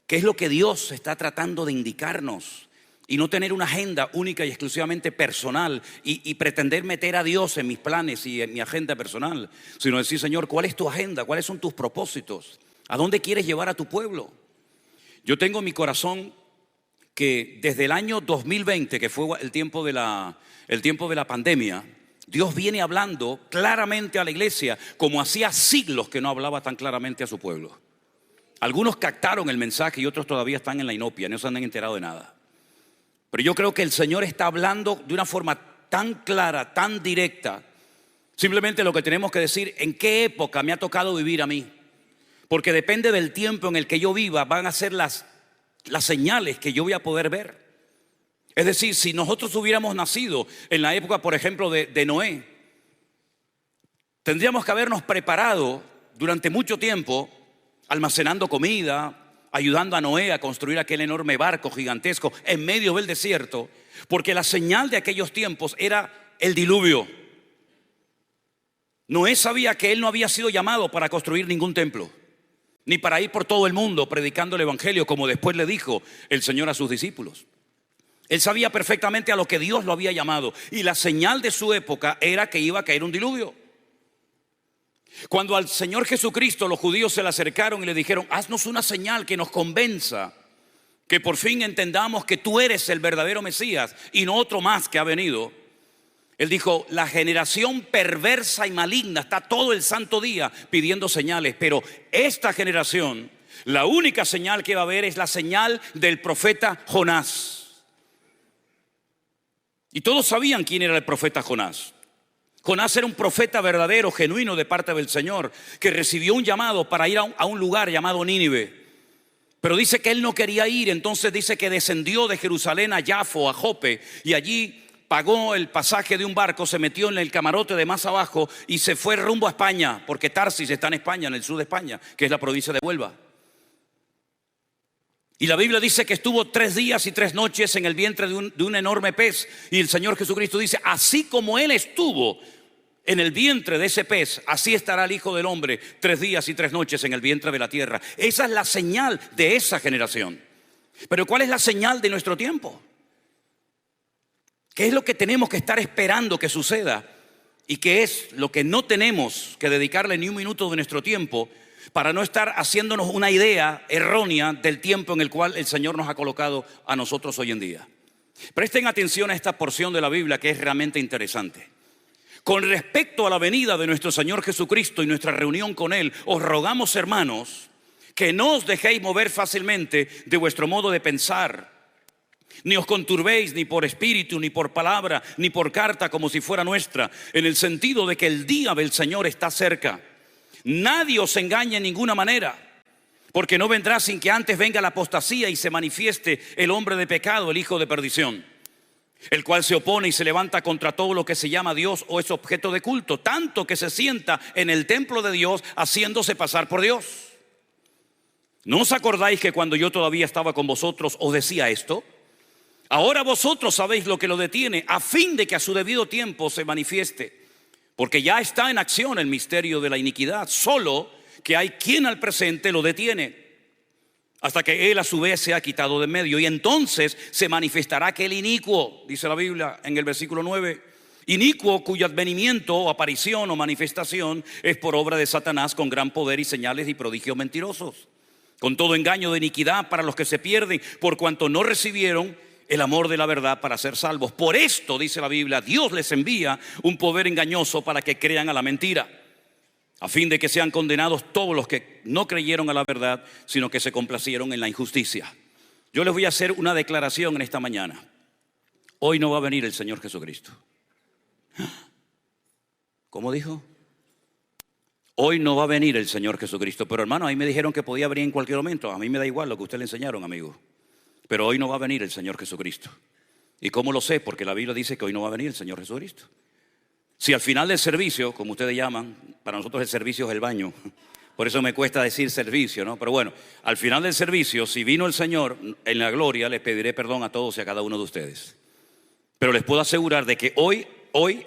qué es lo que Dios está tratando de indicarnos y no tener una agenda única y exclusivamente personal y pretender meter a Dios en mis planes y en mi agenda personal, sino decir, Señor, ¿cuál es tu agenda? ¿Cuáles son tus propósitos? ¿A dónde quieres llevar a tu pueblo? Yo tengo en mi corazón que desde el año 2020, que fue el tiempo de la pandemia, Dios viene hablando claramente a la iglesia como hacía siglos que no hablaba tan claramente a su pueblo. Algunos captaron el mensaje y otros todavía están en la inopia, no se han enterado de nada. Pero yo creo que el Señor está hablando de una forma tan clara, tan directa. Simplemente lo que tenemos que decir, ¿en qué época me ha tocado vivir a mí? Porque depende del tiempo en el que yo viva, van a ser las señales que yo voy a poder ver. Es decir, si nosotros hubiéramos nacido en la época, por ejemplo, de Noé, tendríamos que habernos preparado durante mucho tiempo, almacenando comida, ayudando a Noé a construir aquel enorme barco gigantesco en medio del desierto, porque la señal de aquellos tiempos era el diluvio. Noé sabía que él no había sido llamado para construir ningún templo, ni para ir por todo el mundo predicando el evangelio, como después le dijo el Señor a sus discípulos. Él sabía perfectamente a lo que Dios lo había llamado, y la señal de su época era que iba a caer un diluvio. Cuando al Señor Jesucristo los judíos se le acercaron y le dijeron, haznos una señal que nos convenza, que por fin entendamos que tú eres el verdadero Mesías y no otro más que ha venido. Él dijo, la generación perversa y maligna está todo el santo día pidiendo señales, pero esta generación, la única señal que va a haber es la señal del profeta Jonás. Y todos sabían quién era el profeta Jonás. Jonás era un profeta verdadero, genuino de parte del Señor, que recibió un llamado para ir a un lugar llamado Nínive. Pero dice que él no quería ir, entonces dice que descendió de Jerusalén a Jafo, a Jope, y allí pagó el pasaje de un barco, se metió en el camarote de más abajo y se fue rumbo a España, porque Tarsis está en España, en el sur de España, que es la provincia de Huelva. Y la Biblia dice que estuvo 3 días y 3 noches en el vientre de un enorme pez. Y el Señor Jesucristo dice, así como Él estuvo en el vientre de ese pez, así estará el Hijo del Hombre 3 días y 3 noches en el vientre de la tierra. Esa es la señal de esa generación. Pero ¿cuál es la señal de nuestro tiempo? ¿Qué es lo que tenemos que estar esperando que suceda? ¿Y qué es lo que no tenemos que dedicarle ni un minuto de nuestro tiempo para no estar haciéndonos una idea errónea del tiempo en el cual el Señor nos ha colocado a nosotros hoy en día? Presten atención a esta porción de la Biblia que es realmente interesante. Con respecto a la venida de nuestro Señor Jesucristo y nuestra reunión con Él, os rogamos, hermanos, que no os dejéis mover fácilmente de vuestro modo de pensar, ni os conturbéis ni por espíritu, ni por palabra, ni por carta como si fuera nuestra, en el sentido de que el día del Señor está cerca. Nadie os engañe en ninguna manera, porque no vendrá sin que antes venga la apostasía y se manifieste el hombre de pecado, el hijo de perdición. el cual se opone y se levanta contra todo lo que se llama Dios o es objeto de culto, tanto que se sienta en el templo de Dios haciéndose pasar por Dios. ¿No os acordáis que cuando yo todavía estaba con vosotros os decía esto? Ahora vosotros sabéis lo que lo detiene, a fin de que a su debido tiempo se manifieste. Porque ya está en acción el misterio de la iniquidad, solo que hay quien al presente lo detiene, hasta que él a su vez sea quitado de medio. Y entonces se manifestará aquel inicuo, dice la Biblia en el versículo 9. Inicuo cuyo advenimiento o aparición o manifestación es por obra de Satanás con gran poder y señales y prodigios mentirosos, con todo engaño de iniquidad para los que se pierden, por cuanto no recibieron el amor de la verdad para ser salvos. Por esto, dice la Biblia, Dios les envía un poder engañoso para que crean a la mentira, a fin de que sean condenados todos los que no creyeron a la verdad, sino que se complacieron en la injusticia. Yo les voy a hacer una declaración en esta mañana. Hoy no va a venir el Señor Jesucristo. ¿Cómo dijo? Hoy no va a venir el Señor Jesucristo. Pero hermano, ahí me dijeron que podía venir en cualquier momento. A mí me da igual lo que ustedes le enseñaron, amigo. Pero hoy no va a venir el Señor Jesucristo. ¿Y cómo lo sé? Porque la Biblia dice que hoy no va a venir el Señor Jesucristo. Si al final del servicio, como ustedes llaman, para nosotros el servicio es el baño, por eso me cuesta decir servicio, ¿no? Pero bueno, al final del servicio, si vino el Señor en la gloria, les pediré perdón a todos y a cada uno de ustedes. Pero les puedo asegurar de que hoy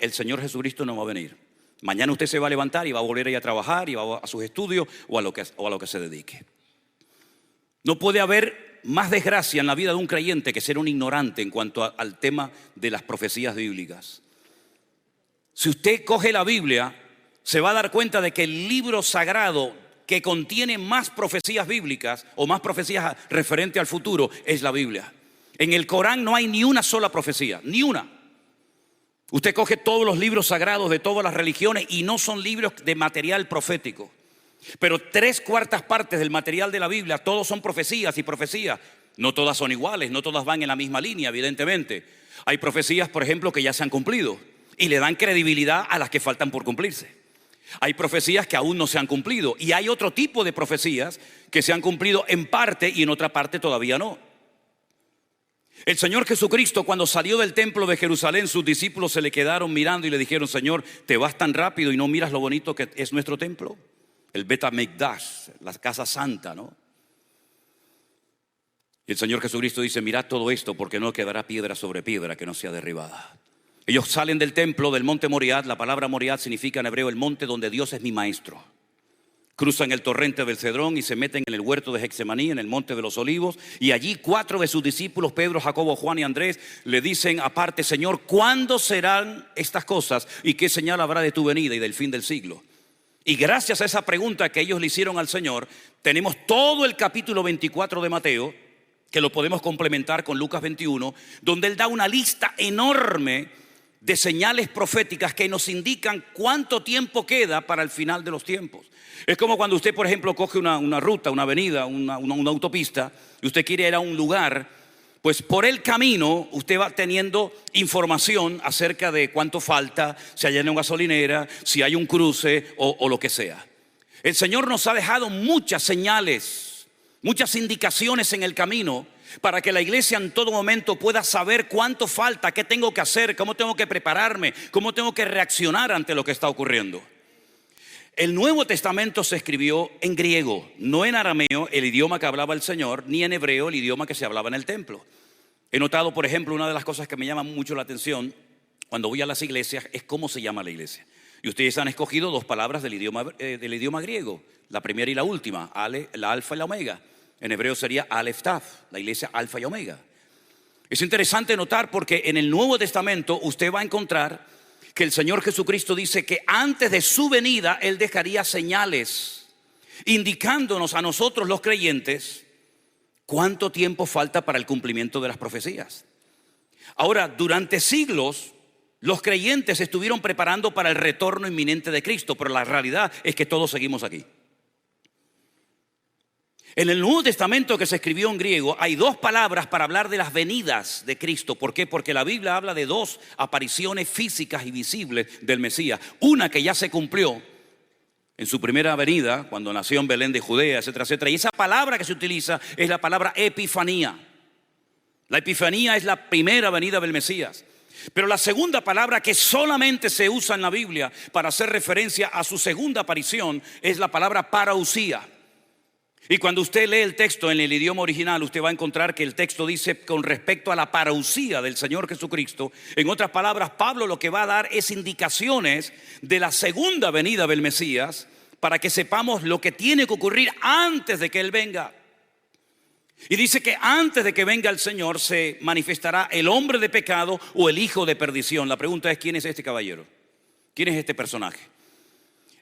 el Señor Jesucristo no va a venir. Mañana usted se va a levantar y va a volver a ir a trabajar y va a sus estudios o a lo que se dedique. No puede haber más desgracia en la vida de un creyente que ser un ignorante en cuanto al tema de las profecías bíblicas. Si usted coge la Biblia, se va a dar cuenta de que el libro sagrado que contiene más profecías bíblicas o más profecías referentes al futuro es la Biblia. En el Corán no hay ni una sola profecía, ni una. Usted coge todos los libros sagrados de todas las religiones y no son libros de material profético. Pero 3/4 partes del material de la Biblia, todos son profecías y profecías. No todas son iguales, no todas van en la misma línea, evidentemente. Hay profecías, por ejemplo, que ya se han cumplido y le dan credibilidad a las que faltan por cumplirse. Hay profecías que aún no se han cumplido y hay otro tipo de profecías que se han cumplido en parte y en otra parte todavía no. El Señor Jesucristo, cuando salió del templo de Jerusalén, sus discípulos se le quedaron mirando y le dijeron: Señor, ¿te vas tan rápido y no miras lo bonito que es nuestro templo? El Bet HaMikdash, la casa santa, ¿no? Y el Señor Jesucristo dice: mirad todo esto, porque no quedará piedra sobre piedra que no sea derribada. Ellos salen del templo, del monte Moriah. La palabra Moriah significa en hebreo el monte donde Dios es mi maestro. Cruzan el torrente del Cedrón y se meten en el huerto de Getsemaní, en el monte de los olivos. Y allí 4 de sus discípulos, Pedro, Jacobo, Juan y Andrés, le dicen aparte: Señor, ¿cuándo serán estas cosas? ¿Y qué señal habrá de tu venida y del fin del siglo? Y gracias a esa pregunta que ellos le hicieron al Señor, tenemos todo el capítulo 24 de Mateo, que lo podemos complementar con Lucas 21, donde él da una lista enorme de señales proféticas que nos indican cuánto tiempo queda para el final de los tiempos. Es como cuando usted, por ejemplo, coge una ruta, una avenida, una autopista, y usted quiere ir a un lugar. Pues por el camino usted va teniendo información acerca de cuánto falta, si hay una gasolinera, si hay un cruce o lo que sea. El Señor nos ha dejado muchas señales, muchas indicaciones en el camino para que la iglesia en todo momento pueda saber cuánto falta, qué tengo que hacer, cómo tengo que prepararme, cómo tengo que reaccionar ante lo que está ocurriendo. El Nuevo Testamento se escribió en griego, no en arameo, el idioma que hablaba el Señor, ni en hebreo, el idioma que se hablaba en el templo. He notado, por ejemplo, una de las cosas que me llama mucho la atención cuando voy a las iglesias es cómo se llama la iglesia. Y ustedes han escogido 2 palabras del idioma griego, la primera y la última, la alfa y la omega. En hebreo sería Aleph Tav, la iglesia alfa y omega. Es interesante notar porque en el Nuevo Testamento usted va a encontrar que el Señor Jesucristo dice que antes de su venida Él dejaría señales, indicándonos a nosotros los creyentes cuánto tiempo falta para el cumplimiento de las profecías. Ahora, durante siglos, los creyentes estuvieron preparando para el retorno inminente de Cristo, pero la realidad es que todos seguimos aquí. En el Nuevo Testamento, que se escribió en griego, hay 2 palabras para hablar de las venidas de Cristo. ¿Por qué? Porque la Biblia habla de 2 apariciones físicas y visibles del Mesías. Una que ya se cumplió en su primera venida, cuando nació en Belén de Judea, etcétera, etcétera. Y esa palabra que se utiliza es la palabra epifanía. La Epifanía es la primera venida del Mesías. Pero la segunda palabra que solamente se usa en la Biblia para hacer referencia a su segunda aparición es la palabra parousia. Y cuando usted lee el texto en el idioma original, usted va a encontrar que el texto dice con respecto a la parousia del Señor Jesucristo. En otras palabras, Pablo lo que va a dar es indicaciones de la segunda venida del Mesías para que sepamos lo que tiene que ocurrir antes de que Él venga. Y dice que antes de que venga el Señor se manifestará el hombre de pecado o el hijo de perdición. La pregunta es, ¿quién es este caballero? ¿Quién es este personaje?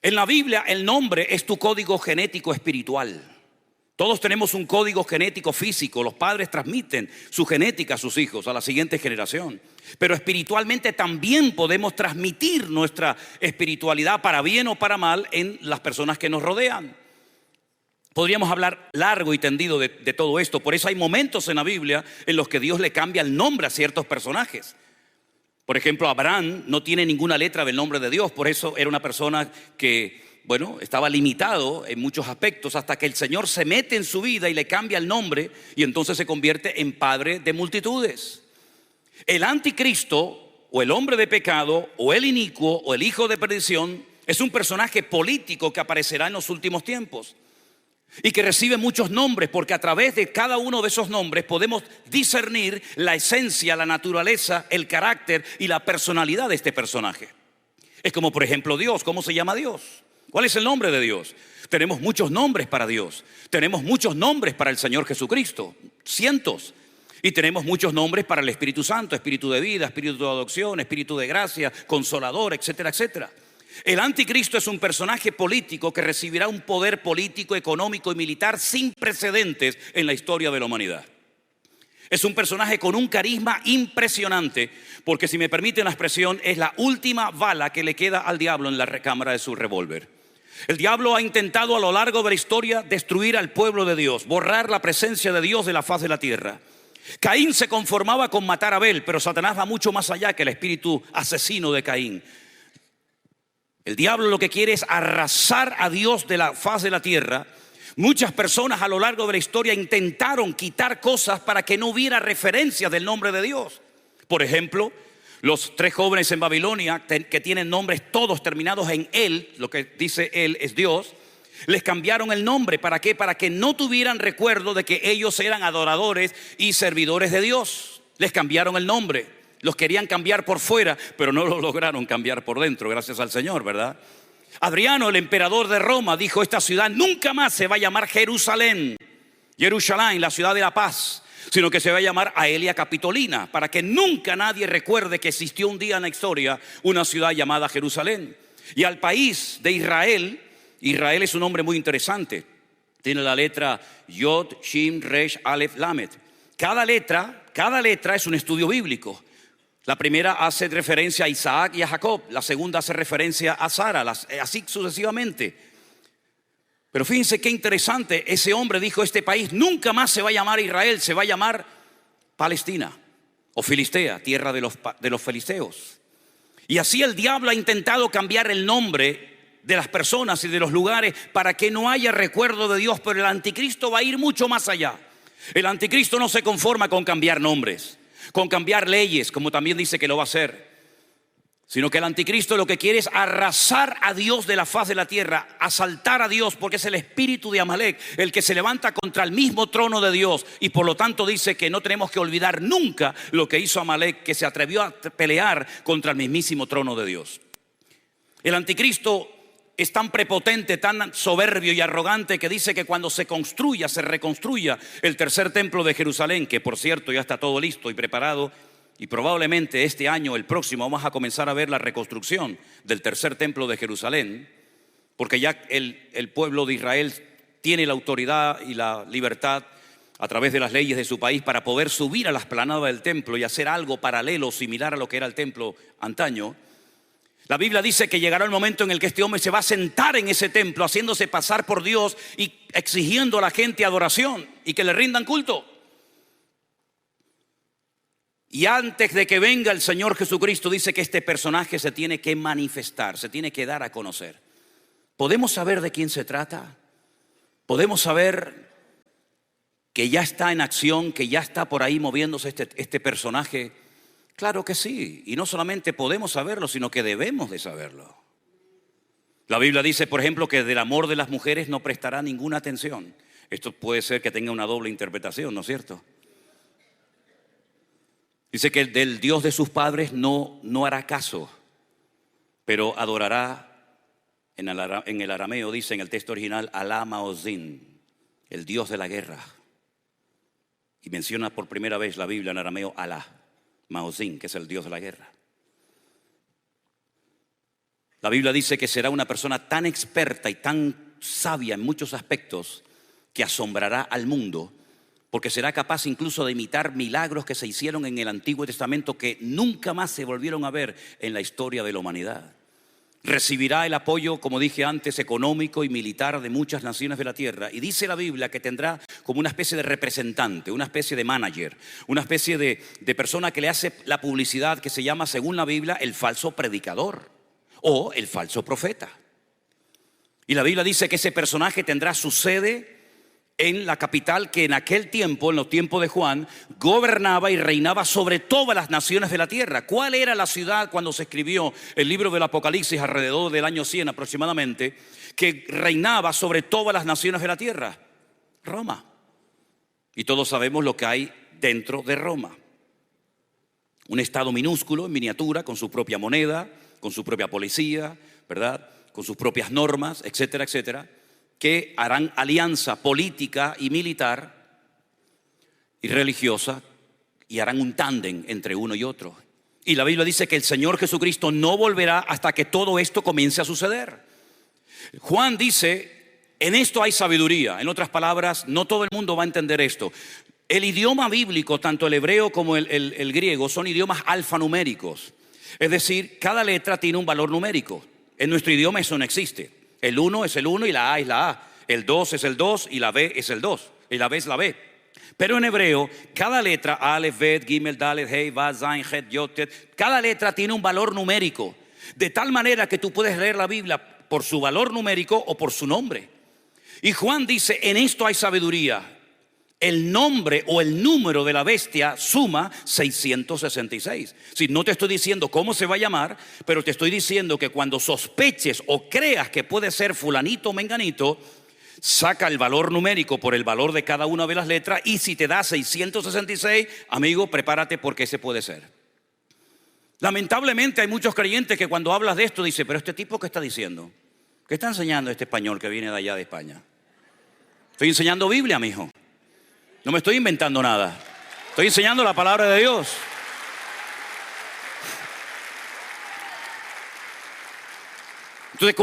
En la Biblia el nombre es tu código genético espiritual. Todos tenemos un código genético físico. Los padres transmiten su genética a sus hijos, a la siguiente generación. Pero espiritualmente también podemos transmitir nuestra espiritualidad para bien o para mal en las personas que nos rodean. Podríamos hablar largo y tendido de todo esto. Por eso hay momentos en la Biblia en los que Dios le cambia el nombre a ciertos personajes. Por ejemplo, Abraham no tiene ninguna letra del nombre de Dios. Por eso era una persona que, estaba limitado en muchos aspectos hasta que el Señor se mete en su vida y le cambia el nombre y entonces se convierte en padre de multitudes. El anticristo o el hombre de pecado o el inicuo o el hijo de perdición es un personaje político que aparecerá en los últimos tiempos y que recibe muchos nombres, porque a través de cada uno de esos nombres podemos discernir la esencia, la naturaleza, el carácter y la personalidad de este personaje. Es como por ejemplo Dios. ¿Cómo se llama Dios? ¿Cuál es el nombre de Dios? Tenemos muchos nombres para Dios. Tenemos muchos nombres para el Señor Jesucristo, cientos. Y tenemos muchos nombres para el Espíritu Santo: Espíritu de vida, Espíritu de adopción, Espíritu de gracia, Consolador, etcétera, etcétera. El anticristo es un personaje político que recibirá un poder político, económico y militar sin precedentes en la historia de la humanidad. Es un personaje con un carisma impresionante, porque, si me permiten la expresión, es la última bala que le queda al diablo en la recámara de su revólver. El diablo ha intentado a lo largo de la historia destruir al pueblo de Dios, borrar la presencia de Dios de la faz de la tierra. Caín se conformaba con matar a Abel, pero Satanás va mucho más allá que el espíritu asesino de Caín. El diablo lo que quiere es arrasar a Dios de la faz de la tierra. Muchas personas a lo largo de la historia intentaron quitar cosas para que no hubiera referencia del nombre de Dios. Por ejemplo, los 3 jóvenes en Babilonia que tienen nombres todos terminados en él, lo que dice él es Dios, les cambiaron el nombre. ¿Para qué? Para que no tuvieran recuerdo de que ellos eran adoradores y servidores de Dios. Les cambiaron el nombre. Los querían cambiar por fuera, pero no lo lograron cambiar por dentro, gracias al Señor, ¿verdad? Adriano, el emperador de Roma, dijo: esta ciudad nunca más se va a llamar Jerusalén, la ciudad de la paz, sino que se va a llamar Aelia Capitolina, para que nunca nadie recuerde que existió un día en la historia una ciudad llamada Jerusalén. Y al país de Israel, Israel es un nombre muy interesante. Tiene la letra Yod, Shin, Resh, Aleph, Lamed. Cada letra es un estudio bíblico. La primera hace referencia a Isaac y a Jacob. La segunda hace referencia a Sara, así sucesivamente. Pero fíjense qué interesante. Ese hombre dijo: este país nunca más se va a llamar Israel, se va a llamar Palestina o Filistea, tierra de los filisteos. Y así el diablo ha intentado cambiar el nombre de las personas y de los lugares para que no haya recuerdo de Dios. Pero el anticristo va a ir mucho más allá. El anticristo no se conforma con cambiar nombres, con cambiar leyes, como también dice que lo va a hacer, sino que el anticristo lo que quiere es arrasar a Dios de la faz de la tierra, asaltar a Dios, porque es el espíritu de Amalek el que se levanta contra el mismo trono de Dios. Y por lo tanto dice que no tenemos que olvidar nunca lo que hizo Amalek, que se atrevió a pelear contra el mismísimo trono de Dios. El anticristo es tan prepotente, tan soberbio y arrogante, que dice que cuando se reconstruya el tercer templo de Jerusalén, que por cierto ya está todo listo y preparado, y probablemente este año, el próximo, vamos a comenzar a ver la reconstrucción del tercer templo de Jerusalén, porque ya el pueblo de Israel tiene la autoridad y la libertad a través de las leyes de su país para poder subir a la explanada del templo y hacer algo paralelo, similar a lo que era el templo antaño. La Biblia dice que llegará el momento en el que este hombre se va a sentar en ese templo, haciéndose pasar por Dios y exigiendo a la gente adoración y que le rindan culto. Y antes de que venga el Señor Jesucristo, dice que este personaje se tiene que manifestar, se tiene que dar a conocer. ¿Podemos saber de quién se trata? ¿Podemos saber que ya está en acción, que ya está por ahí moviéndose este personaje? Claro que sí, y no solamente podemos saberlo, sino que debemos de saberlo. La Biblia dice, por ejemplo, que del amor de las mujeres no prestará ninguna atención. Esto puede ser que tenga una doble interpretación, ¿no es cierto? Dice que del Dios de sus padres no hará caso, pero adorará, en el arameo dice en el texto original, Alá Maozín, el Dios de la guerra. Y menciona por primera vez la Biblia en arameo Alá Maozín, que es el Dios de la guerra. La Biblia dice que será una persona tan experta y tan sabia en muchos aspectos que asombrará al mundo, porque será capaz incluso de imitar milagros que se hicieron en el Antiguo Testamento que nunca más se volvieron a ver en la historia de la humanidad. Recibirá el apoyo, como dije antes, económico y militar de muchas naciones de la tierra. Y dice la Biblia que tendrá como una especie de representante, una especie de manager, una especie de persona que le hace la publicidad, que se llama, según la Biblia, el falso predicador o el falso profeta. Y la Biblia dice que ese personaje tendrá su sede en la capital que en aquel tiempo, en los tiempos de Juan, gobernaba y reinaba sobre todas las naciones de la tierra. ¿Cuál era la ciudad cuando se escribió el libro del Apocalipsis alrededor del año 100 aproximadamente, que reinaba sobre todas las naciones de la tierra? Roma. Y todos sabemos lo que hay dentro de Roma. Un estado minúsculo, en miniatura, con su propia moneda, con su propia policía, ¿verdad?, con sus propias normas, etcétera, etcétera, que harán alianza política y militar y religiosa y harán un tándem entre uno y otro. Y la Biblia dice que el Señor Jesucristo no volverá hasta que todo esto comience a suceder. Juan dice, en esto hay sabiduría. En otras palabras, no todo el mundo va a entender esto. El idioma bíblico, tanto el hebreo como el griego, son idiomas alfanuméricos. Es decir, cada letra tiene un valor numérico. En nuestro idioma eso no existe. El 1 es el 1 y la A es la A. El 2 es el 2 y la B es el 2. Y la B es la B. Pero en hebreo, cada letra, Aleph, Bet, Gimel, Dalet, Hei, Vav, Zain, Het, Yod, Tet, cada letra tiene un valor numérico. De tal manera que tú puedes leer la Biblia por su valor numérico o por su nombre. Y Juan dice, en esto hay sabiduría. El nombre o el número de la bestia suma 666. Si no te estoy diciendo cómo se va a llamar, pero te estoy diciendo que cuando sospeches o creas que puede ser fulanito o menganito, saca el valor numérico por el valor de cada una de las letras, y si te da 666, amigo, prepárate porque ese puede ser. Lamentablemente hay muchos creyentes que cuando hablas de esto dicen, pero este tipo, ¿qué está diciendo? ¿Qué está enseñando este español que viene de allá de España? Estoy enseñando Biblia, mijo. No me estoy inventando nada. Estoy enseñando la palabra de Dios. Entonces,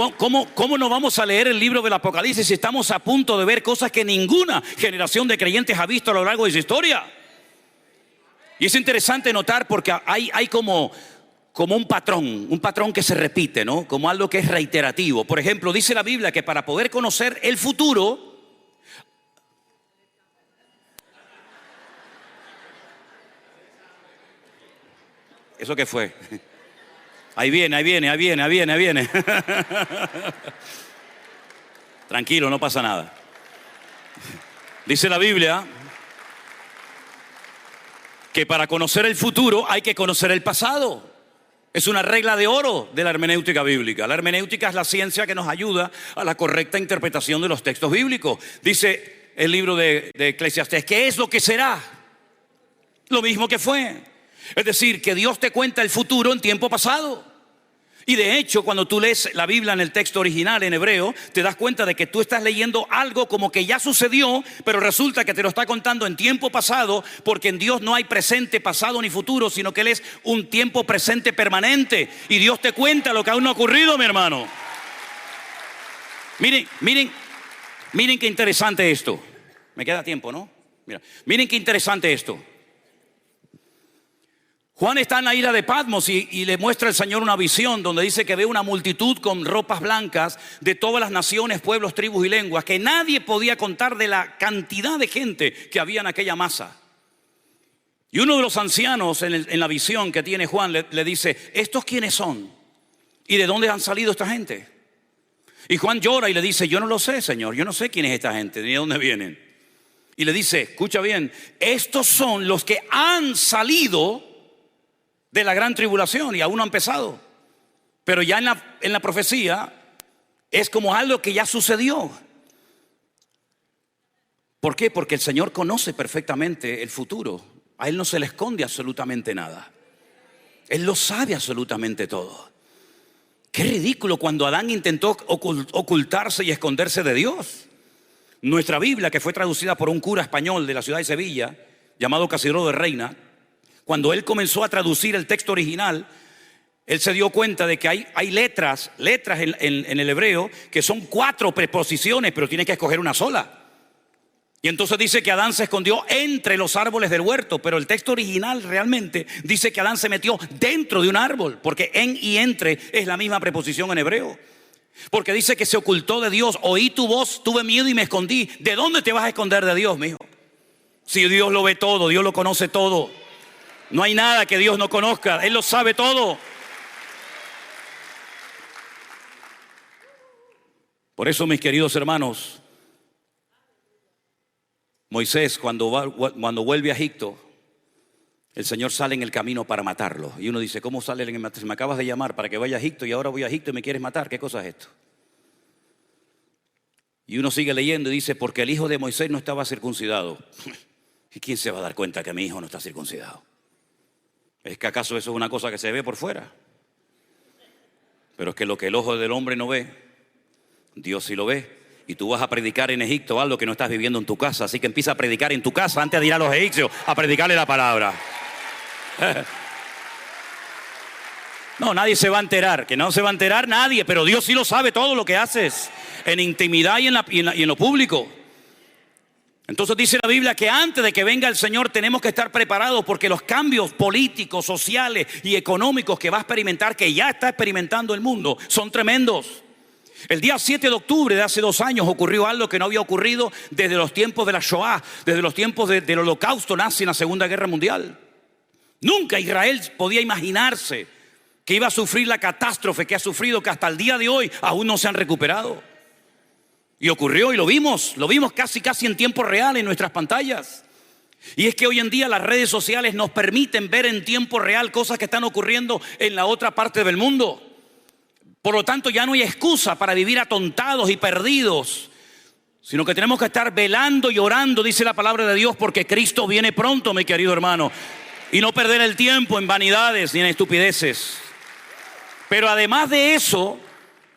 ¿cómo no vamos a leer el libro del Apocalipsis si estamos a punto de ver cosas que ninguna generación de creyentes ha visto a lo largo de su historia? Y es interesante notar porque hay como un patrón que se repite, ¿no? Como algo que es reiterativo. Por ejemplo, dice la Biblia que para poder conocer el futuro, ¿eso qué fue? Ahí viene. Tranquilo, no pasa nada. Dice la Biblia que para conocer el futuro hay que conocer el pasado. Es una regla de oro de la hermenéutica bíblica. La hermenéutica es la ciencia que nos ayuda a la correcta interpretación de los textos bíblicos. Dice el libro de Eclesiastés, ¿qué es lo que será? Lo mismo que fue. Es decir, que Dios te cuenta el futuro en tiempo pasado. Y de hecho, cuando tú lees la Biblia en el texto original en hebreo, te das cuenta de que tú estás leyendo algo como que ya sucedió, pero resulta que te lo está contando en tiempo pasado, porque en Dios no hay presente, pasado ni futuro, sino que Él es un tiempo presente permanente. Y Dios te cuenta lo que aún no ha ocurrido, mi hermano. Miren qué interesante esto. Me queda tiempo, ¿no? Miren qué interesante esto. Juan está en la isla de Patmos y le muestra al Señor una visión donde dice que ve una multitud con ropas blancas de todas las naciones, pueblos, tribus y lenguas, que nadie podía contar de la cantidad de gente que había en aquella masa. Y uno de los ancianos en la visión que tiene Juan le dice, ¿estos quiénes son? ¿Y de dónde han salido esta gente? Y Juan llora y le dice, yo no lo sé, Señor, yo no sé quién es esta gente, ni de dónde vienen. Y le dice, escucha bien, estos son los que han salido de la gran tribulación y aún no han empezado. Pero ya en la profecía es como algo que ya sucedió. ¿Por qué? Porque el Señor conoce perfectamente el futuro. A Él no se le esconde absolutamente nada. Él lo sabe absolutamente todo. Qué ridículo cuando Adán intentó ocultarse y esconderse de Dios. Nuestra Biblia, que fue traducida por un cura español de la ciudad de Sevilla, llamado Casidro de Reina, cuando él comenzó a traducir el texto original, él se dio cuenta de que hay letras en el hebreo que son 4 preposiciones, pero tienes que escoger una sola. Y entonces dice que Adán se escondió entre los árboles del huerto, pero el texto original realmente dice que Adán se metió dentro de un árbol, porque en y entre es la misma preposición en hebreo. Porque dice que se ocultó de Dios. Oí tu voz, tuve miedo y me escondí. ¿De dónde te vas a esconder de Dios, mijo? Si Dios lo ve todo, Dios lo conoce todo. No hay nada que Dios no conozca, Él lo sabe todo. Por eso, mis queridos hermanos, Moisés cuando vuelve a Egipto, el Señor sale en el camino para matarlo. Y uno dice, ¿cómo sale en el camino? Me acabas de llamar para que vaya a Egipto y ahora voy a Egipto y me quieres matar. ¿Qué cosa es esto? Y uno sigue leyendo y dice, porque el hijo de Moisés no estaba circuncidado. ¿Y quién se va a dar cuenta que mi hijo no está circuncidado? ¿Es que acaso eso es una cosa que se ve por fuera? Pero es que lo que el ojo del hombre no ve, Dios sí lo ve. Y tú vas a predicar en Egipto algo que no estás viviendo en tu casa. Así que empieza a predicar en tu casa antes de ir a los egipcios a predicarle la palabra. No, nadie se va a enterar. Que no se va a enterar nadie. Pero Dios sí lo sabe todo lo que haces en intimidad y en lo público. Entonces dice la Biblia que antes de que venga el Señor tenemos que estar preparados, porque los cambios políticos, sociales y económicos que va a experimentar, que ya está experimentando el mundo, son tremendos. El día 7 de octubre de hace 2 años ocurrió algo que no había ocurrido desde los tiempos de la Shoah, desde los tiempos del holocausto nazi en la Segunda Guerra Mundial. Nunca Israel podía imaginarse que iba a sufrir la catástrofe que ha sufrido, que hasta el día de hoy aún no se han recuperado. Y ocurrió y lo vimos casi en tiempo real en nuestras pantallas. Y es que hoy en día las redes sociales nos permiten ver en tiempo real cosas que están ocurriendo en la otra parte del mundo. Por lo tanto, ya no hay excusa para vivir atontados y perdidos, sino que tenemos que estar velando y orando, dice la palabra de Dios, porque Cristo viene pronto, mi querido hermano. Y no perder el tiempo en vanidades ni en estupideces. Pero además de eso,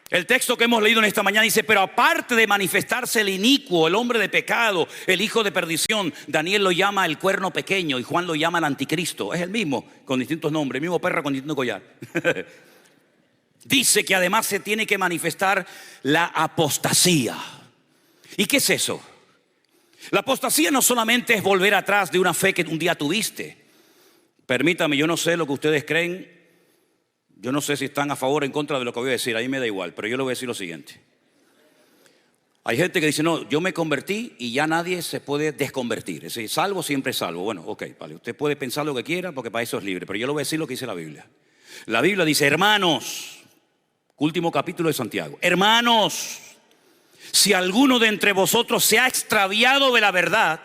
el texto que hemos leído en esta mañana dice, pero aparte de manifestarse el inicuo, el hombre de pecado, el hijo de perdición, Daniel lo llama el cuerno pequeño y Juan lo llama el anticristo. Es el mismo, con distintos nombres, el mismo perro con distinto collar. Dice que además se tiene que manifestar la apostasía. ¿Y qué es eso? La apostasía no solamente es volver atrás de una fe que un día tuviste. Permítame, yo no sé lo que ustedes creen. Yo no sé si están a favor o en contra de lo que voy a decir. A mí me da igual, pero yo le voy a decir lo siguiente. Hay gente que dice, no, yo me convertí y ya nadie se puede desconvertir. Es decir, salvo siempre salvo. Bueno, ok, vale, usted puede pensar lo que quiera porque para eso es libre. Pero yo le voy a decir lo que dice la Biblia. La Biblia dice, hermanos, último capítulo de Santiago. Hermanos, si alguno de entre vosotros se ha extraviado de la verdad,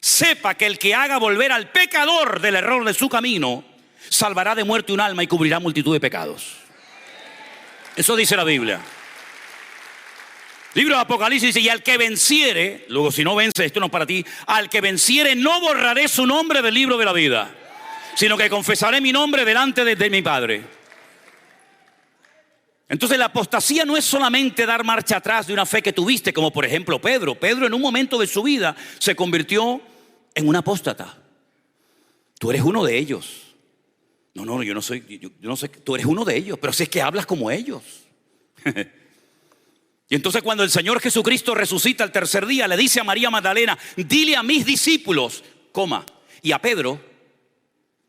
sepa que el que haga volver al pecador del error de su camino, salvará de muerte un alma y cubrirá multitud de pecados. Eso dice la Biblia. Libro de Apocalipsis dice, y al que venciere, luego si no vence, esto no es para ti, al que venciere no borraré su nombre del libro de la vida, sino que confesaré mi nombre delante de mi Padre. Entonces la apostasía no es solamente dar marcha atrás de una fe que tuviste, como por ejemplo Pedro. Pedro en un momento de su vida se convirtió en un apóstata. Tú eres uno de ellos. No, yo no sé, tú eres uno de ellos, pero si es que hablas como ellos. Y entonces cuando el Señor Jesucristo resucita el tercer día, le dice a María Magdalena, dile a mis discípulos, y a Pedro,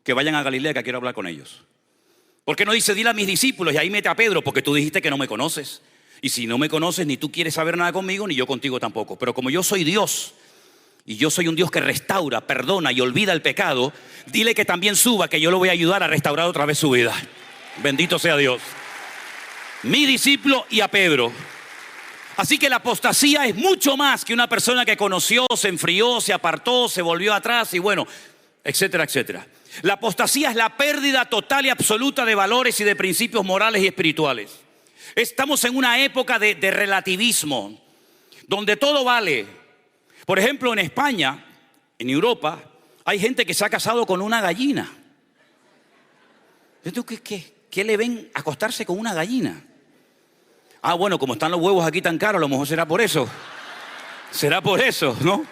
que vayan a Galilea, que quiero hablar con ellos. ¿Por qué no dice dile a mis discípulos y ahí mete a Pedro? Porque tú dijiste que no me conoces. Y si no me conoces, ni tú quieres saber nada conmigo, ni yo contigo tampoco. Pero como yo soy Dios, y yo soy un Dios que restaura, perdona y olvida el pecado, dile que también suba, que yo lo voy a ayudar a restaurar otra vez su vida. Bendito sea Dios. Mi discípulo y a Pedro. Así que la apostasía es mucho más que una persona que conoció, se enfrió, se apartó, se volvió atrás y bueno, etcétera, etcétera. La apostasía es la pérdida total y absoluta de valores y de principios morales y espirituales. Estamos en una época de relativismo, donde todo vale. Por ejemplo, en España, en Europa, hay gente que se ha casado con una gallina. ¿Qué le ven acostarse con una gallina? Ah, bueno, como están los huevos aquí tan caros, a lo mejor será por eso. Será por eso, ¿no?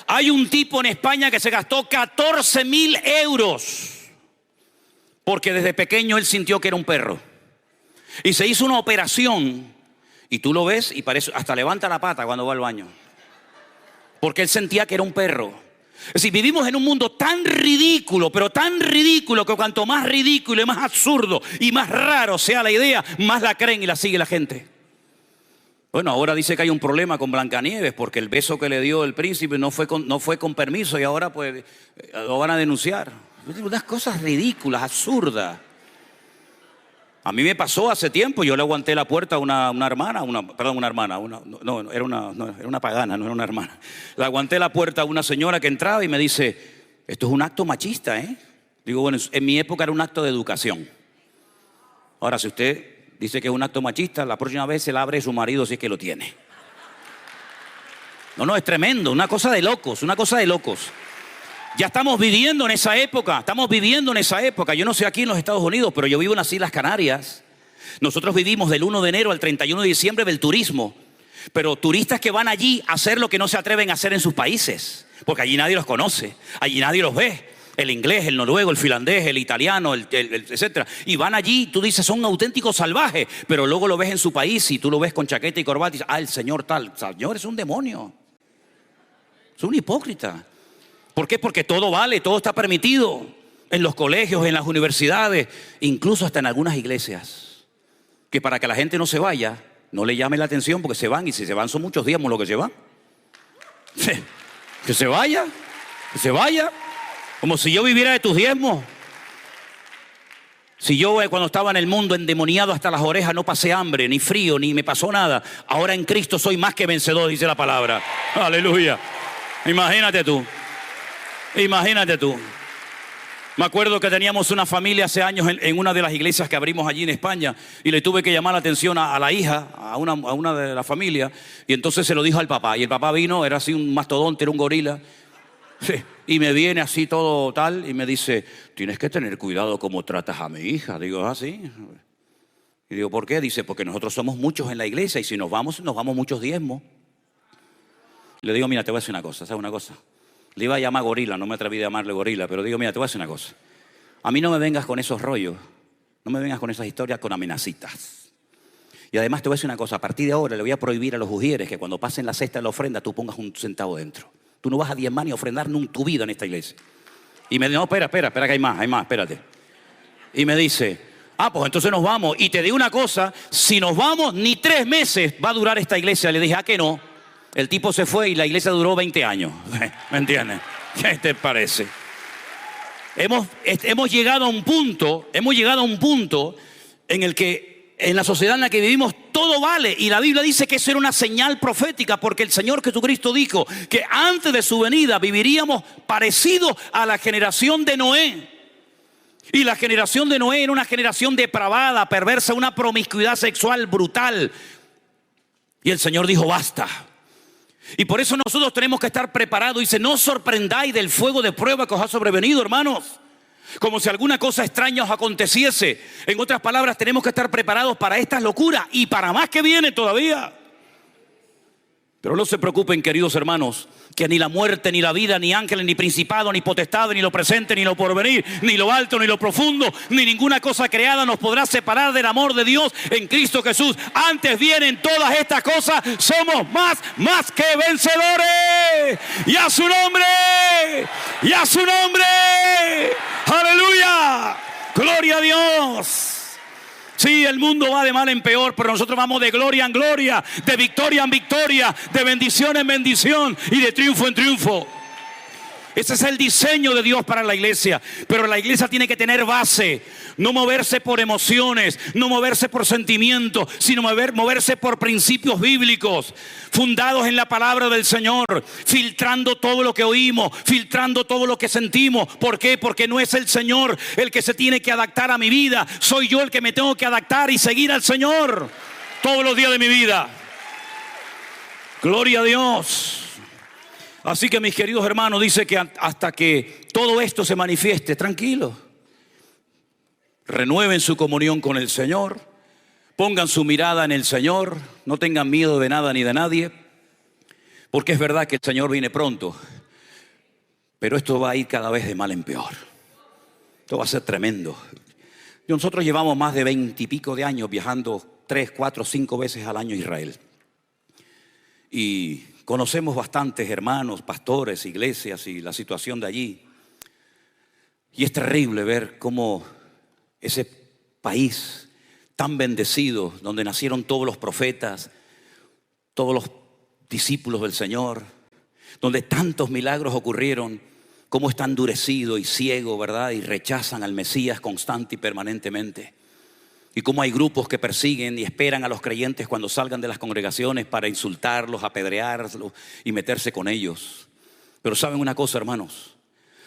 Hay un tipo en España que se gastó 14.000 euros porque desde pequeño él sintió que era un perro. Y se hizo una operación y tú lo ves y parece, hasta levanta la pata cuando va al baño. Porque él sentía que era un perro. Es decir, vivimos en un mundo tan ridículo, pero tan ridículo que cuanto más ridículo y más absurdo y más raro sea la idea, más la creen y la sigue la gente. Bueno, ahora dice que hay un problema con Blancanieves porque el beso que le dio el príncipe no fue con permiso y ahora pues lo van a denunciar. Unas cosas ridículas, absurdas. A mí me pasó hace tiempo, yo le aguanté la puerta a una hermana, era una pagana, no era una hermana. Le aguanté la puerta a una señora que entraba y me dice, esto es un acto machista, ¿eh? Digo, bueno, en mi época era un acto de educación. Ahora, si usted dice que es un acto machista, la próxima vez se la abre a su marido si es que lo tiene. No, es tremendo, una cosa de locos, una cosa de locos. Ya estamos viviendo en esa época, Yo no sé aquí en los Estados Unidos, pero yo vivo en las Islas Canarias. Nosotros vivimos del 1 de enero al 31 de diciembre del turismo. Pero turistas que van allí a hacer lo que no se atreven a hacer en sus países. Porque allí nadie los conoce, allí nadie los ve. El inglés, el noruego, el finlandés, el italiano, etcétera. Y van allí, tú dices, son auténticos salvajes. Pero luego lo ves en su país y tú lo ves con chaqueta y corbata y dices, el señor tal. Señor, es un demonio. Es un hipócrita. ¿Por qué? Porque todo vale, todo está permitido en los colegios, en las universidades, incluso hasta en algunas iglesias. Que para que la gente no se vaya, no le llame la atención porque se van y si se van son muchos diezmos los que se van. Que se vaya, como si yo viviera de tus diezmos. Si yo cuando estaba en el mundo endemoniado hasta las orejas no pasé hambre, ni frío, ni me pasó nada. Ahora en Cristo soy más que vencedor, dice la palabra. Aleluya. Imagínate tú. Me acuerdo que teníamos una familia hace años en una de las iglesias que abrimos allí en España y le tuve que llamar la atención a la hija, a una de la familia, y entonces se lo dijo al papá. Y el papá vino, era así un mastodonte, era un gorila. Sí, y me viene así todo tal y me dice, tienes que tener cuidado cómo tratas a mi hija. Digo, sí. Y digo, ¿por qué? Dice, porque nosotros somos muchos en la iglesia y si nos vamos muchos diezmos. Le digo, mira, te voy a decir una cosa, ¿sabes una cosa? Le iba a llamar gorila, no me atreví a llamarle gorila, pero digo, mira, te voy a decir una cosa. A mí no me vengas con esos rollos, no me vengas con esas historias con amenacitas. Y además te voy a decir una cosa, a partir de ahora le voy a prohibir a los ujieres que cuando pasen la cesta de la ofrenda tú pongas un centavo dentro. Tú no vas a diezmar ni a ofrendar en tu vida en esta iglesia. Y me dice, no, espera, que hay más, espérate. Y me dice, pues entonces nos vamos. Y te digo una cosa, si nos vamos, ni 3 meses va a durar esta iglesia. Le dije, que no. El tipo se fue y la iglesia duró 20 años. ¿Me entiendes? ¿Qué te parece? Hemos llegado a un punto en el que en la sociedad en la que vivimos todo vale. Y la Biblia dice que eso era una señal profética porque el Señor Jesucristo dijo que antes de su venida viviríamos parecidos a la generación de Noé. Y la generación de Noé era una generación depravada, perversa, una promiscuidad sexual brutal. Y el Señor dijo, basta. Y por eso nosotros tenemos que estar preparados. Dice, no os sorprendáis del fuego de prueba que os ha sobrevenido, hermanos. Como si alguna cosa extraña os aconteciese. En otras palabras, tenemos que estar preparados para estas locuras y para más que viene todavía. Pero no se preocupen, queridos hermanos, que ni la muerte, ni la vida, ni ángeles, ni principados, ni potestades, ni lo presente, ni lo porvenir, ni lo alto, ni lo profundo, ni ninguna cosa creada nos podrá separar del amor de Dios en Cristo Jesús. Antes vienen todas estas cosas, somos más que vencedores. Y a su nombre, aleluya, gloria a Dios. Sí, el mundo va de mal en peor, pero nosotros vamos de gloria en gloria, de victoria en victoria, de bendición en bendición y de triunfo en triunfo. Ese es el diseño de Dios para la iglesia. Pero la iglesia tiene que tener base. No moverse por emociones, no moverse por sentimientos, sino moverse por principios bíblicos, fundados en la palabra del Señor, filtrando todo lo que oímos, filtrando todo lo que sentimos. ¿Por qué? Porque no es el Señor el que se tiene que adaptar a mi vida. Soy yo el que me tengo que adaptar y seguir al Señor todos los días de mi vida. Gloria a Dios. Así que, mis queridos hermanos, dice que hasta que todo esto se manifieste, tranquilos, renueven su comunión con el Señor, pongan su mirada en el Señor, no tengan miedo de nada ni de nadie, porque es verdad que el Señor viene pronto, pero esto va a ir cada vez de mal en peor. Esto va a ser tremendo. Nosotros llevamos más de 20 y pico de años viajando 3, 4, 5 veces al año a Israel. Y conocemos bastantes hermanos, pastores, iglesias y la situación de allí. Y es terrible ver cómo ese país tan bendecido, donde nacieron todos los profetas, todos los discípulos del Señor, donde tantos milagros ocurrieron, cómo está endurecido y ciego, ¿verdad? Y rechazan al Mesías constante y permanentemente. Y cómo hay grupos que persiguen y esperan a los creyentes cuando salgan de las congregaciones para insultarlos, apedrearlos y meterse con ellos. Pero ¿saben una cosa, hermanos?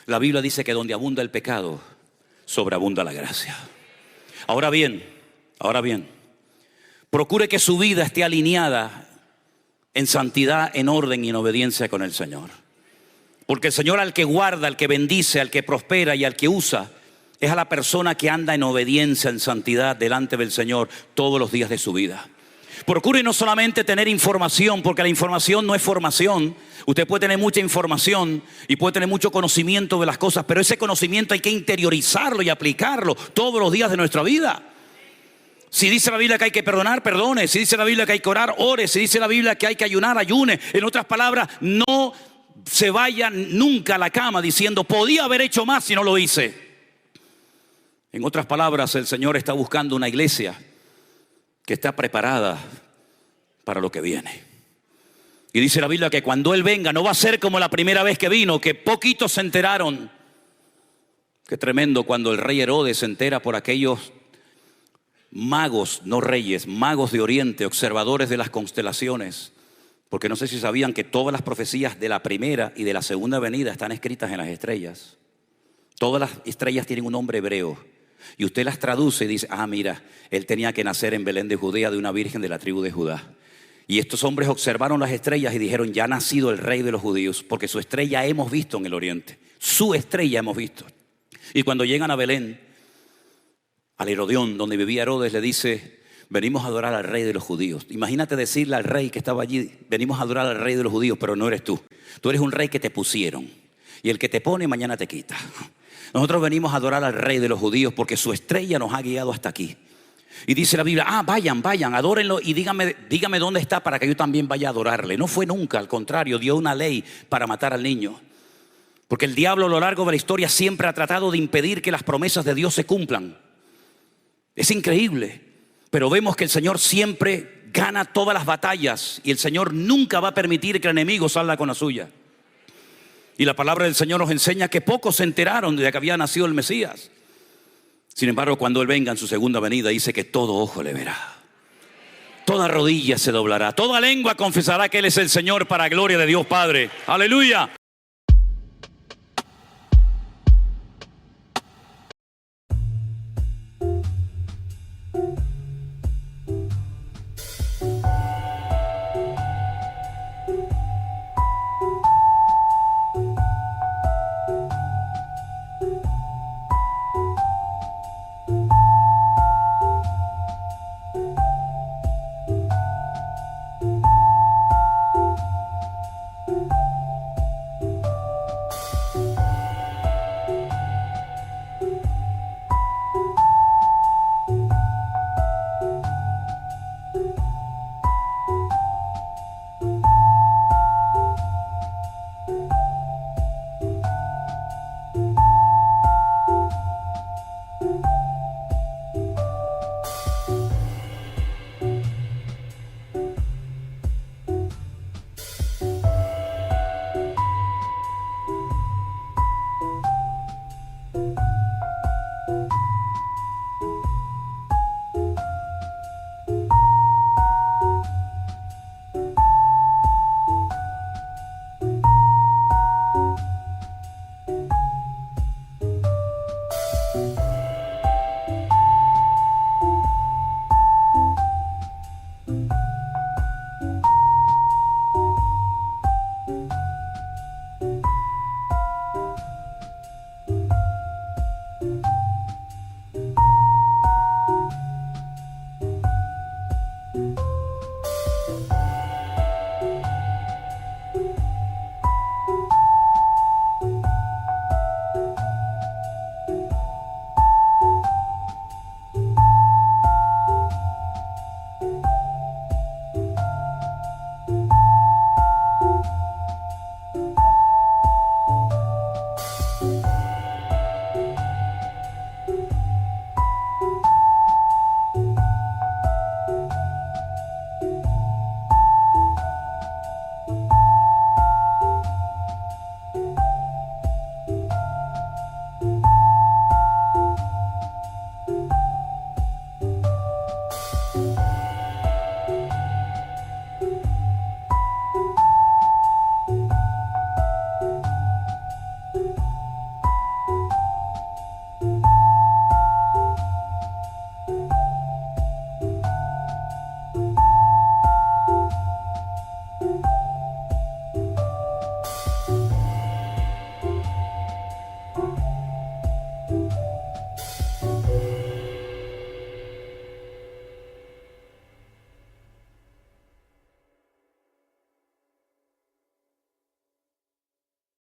La Biblia dice que donde abunda el pecado, sobreabunda la gracia. Ahora bien, procure que su vida esté alineada en santidad, en orden y en obediencia con el Señor. Porque el Señor al que guarda, al que bendice, al que prospera y al que usa, es a la persona que anda en obediencia, en santidad delante del Señor todos los días de su vida. Procure no solamente tener información, porque la información no es formación. Usted puede tener mucha información y puede tener mucho conocimiento de las cosas, pero ese conocimiento hay que interiorizarlo y aplicarlo todos los días de nuestra vida. Si dice la Biblia que hay que perdonar, perdone. Si dice la Biblia que hay que orar, ore. Si dice la Biblia que hay que ayunar, ayune. En otras palabras, no se vaya nunca a la cama diciendo, podía haber hecho más si no lo hice. En otras palabras, el Señor está buscando una iglesia que está preparada para lo que viene. Y dice la Biblia que cuando Él venga no va a ser como la primera vez que vino, que poquitos se enteraron. Qué tremendo cuando el rey Herodes se entera por aquellos magos, no reyes, magos de Oriente, observadores de las constelaciones. Porque no sé si sabían que todas las profecías de la primera y de la segunda venida están escritas en las estrellas. Todas las estrellas tienen un nombre hebreo. Y usted las traduce y dice, mira, él tenía que nacer en Belén de Judea de una virgen de la tribu de Judá. Y estos hombres observaron las estrellas y dijeron, ya ha nacido el rey de los judíos, porque su estrella hemos visto en el oriente. Su estrella hemos visto. Y cuando llegan a Belén, al Herodión, donde vivía Herodes, le dice, venimos a adorar al rey de los judíos. Imagínate decirle al rey que estaba allí, venimos a adorar al rey de los judíos, pero no eres tú. Tú eres un rey que te pusieron. Y el que te pone mañana te quita. Nosotros venimos a adorar al rey de los judíos porque su estrella nos ha guiado hasta aquí. Y dice la Biblia, vayan, adórenlo y dígame dónde está para que yo también vaya a adorarle. No fue nunca, al contrario, dio una ley para matar al niño. Porque el diablo a lo largo de la historia siempre ha tratado de impedir que las promesas de Dios se cumplan. Es increíble, pero vemos que el Señor siempre gana todas las batallas y el Señor nunca va a permitir que el enemigo salga con la suya. Y la palabra del Señor nos enseña que pocos se enteraron de que había nacido el Mesías. Sin embargo, cuando Él venga en su segunda venida, dice que todo ojo le verá. Toda rodilla se doblará. Toda lengua confesará que Él es el Señor para gloria de Dios Padre. Aleluya.